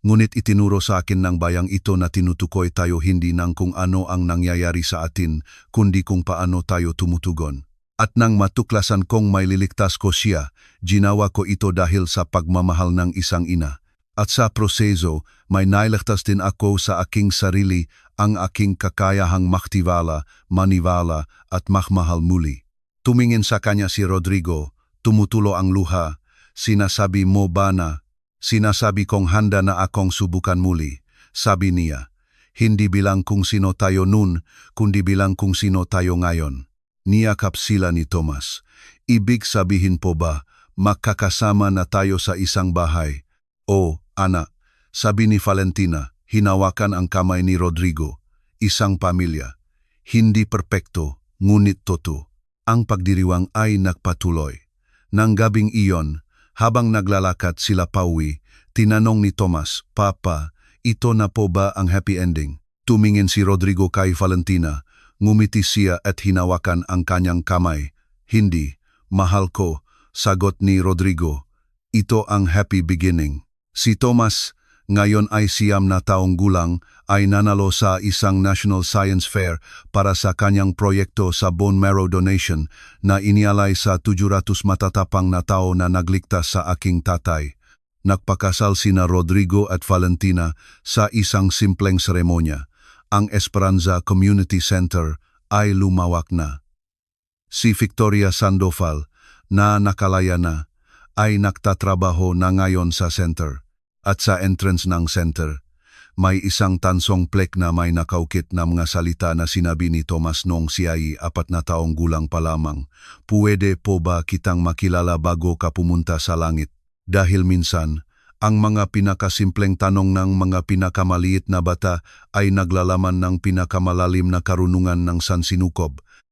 Ngunit itinuro sa akin ng bayang ito na tinutukoy tayo hindi nang kung ano ang nangyayari sa atin, kundi kung paano tayo tumutugon. At nang matuklasan kong may liligtas ko siya, ginawa ko ito dahil sa pagmamahal ng isang ina. At sa proseso, may nailigtas din ako sa aking sarili, ang aking kakayahang maktiwala, maniwala at mahmahal muli. Tumingin sa kanya si Rodrigo, tumutulo ang luha. Sinasabi mo ba na? Sinasabi kong handa na akong subukan muli, sabi niya. Hindi bilang kung sino tayo nun, kundi bilang kung sino tayo ngayon. Niyakap sila ni Tomas. Ibig sabihin po ba, makakasama na tayo sa isang bahay? O, anak, sabi ni Valentina, hinawakan ang kamay ni Rodrigo. Isang pamilya. Hindi perpekto, ngunit totoo. Ang pagdiriwang ay nagpatuloy. Nang gabing iyon, habang naglalakad sila pauwi, tinanong ni Tomas, Papa, ito na po ba ang happy ending? Tumingin si Rodrigo kay Valentina, ngumiti siya at hinawakan ang kanyang kamay. Hindi, mahal ko, sagot ni Rodrigo. Ito ang happy beginning. Si Tomas, ngayon ay 9 na taong gulang, ay nanalo sa isang National Science Fair para sa kanyang proyekto sa bone marrow donation na inialay sa 700 matatapang na tao na nagligtas sa aking tatay. Nagpakasal sina Rodrigo at Valentina sa isang simpleng seremonya. Ang Esperanza Community Center ay lumawak na. Si Victoria Sandoval, na nakalaya na, ay nagtatrabaho na ngayon sa center. At sa entrance ng center, may isang tansong plek na may nakaukit na mga salita na sinabi ni Tomas noong siya ay 4 na taong gulang pa lamang. Puwede po ba kitang makilala bago ka pumunta sa langit? Dahil minsan, ang mga pinakasimpleng tanong ng mga pinakamaliit na bata ay naglalaman ng pinakamalalim na karunungan ng sansinukob.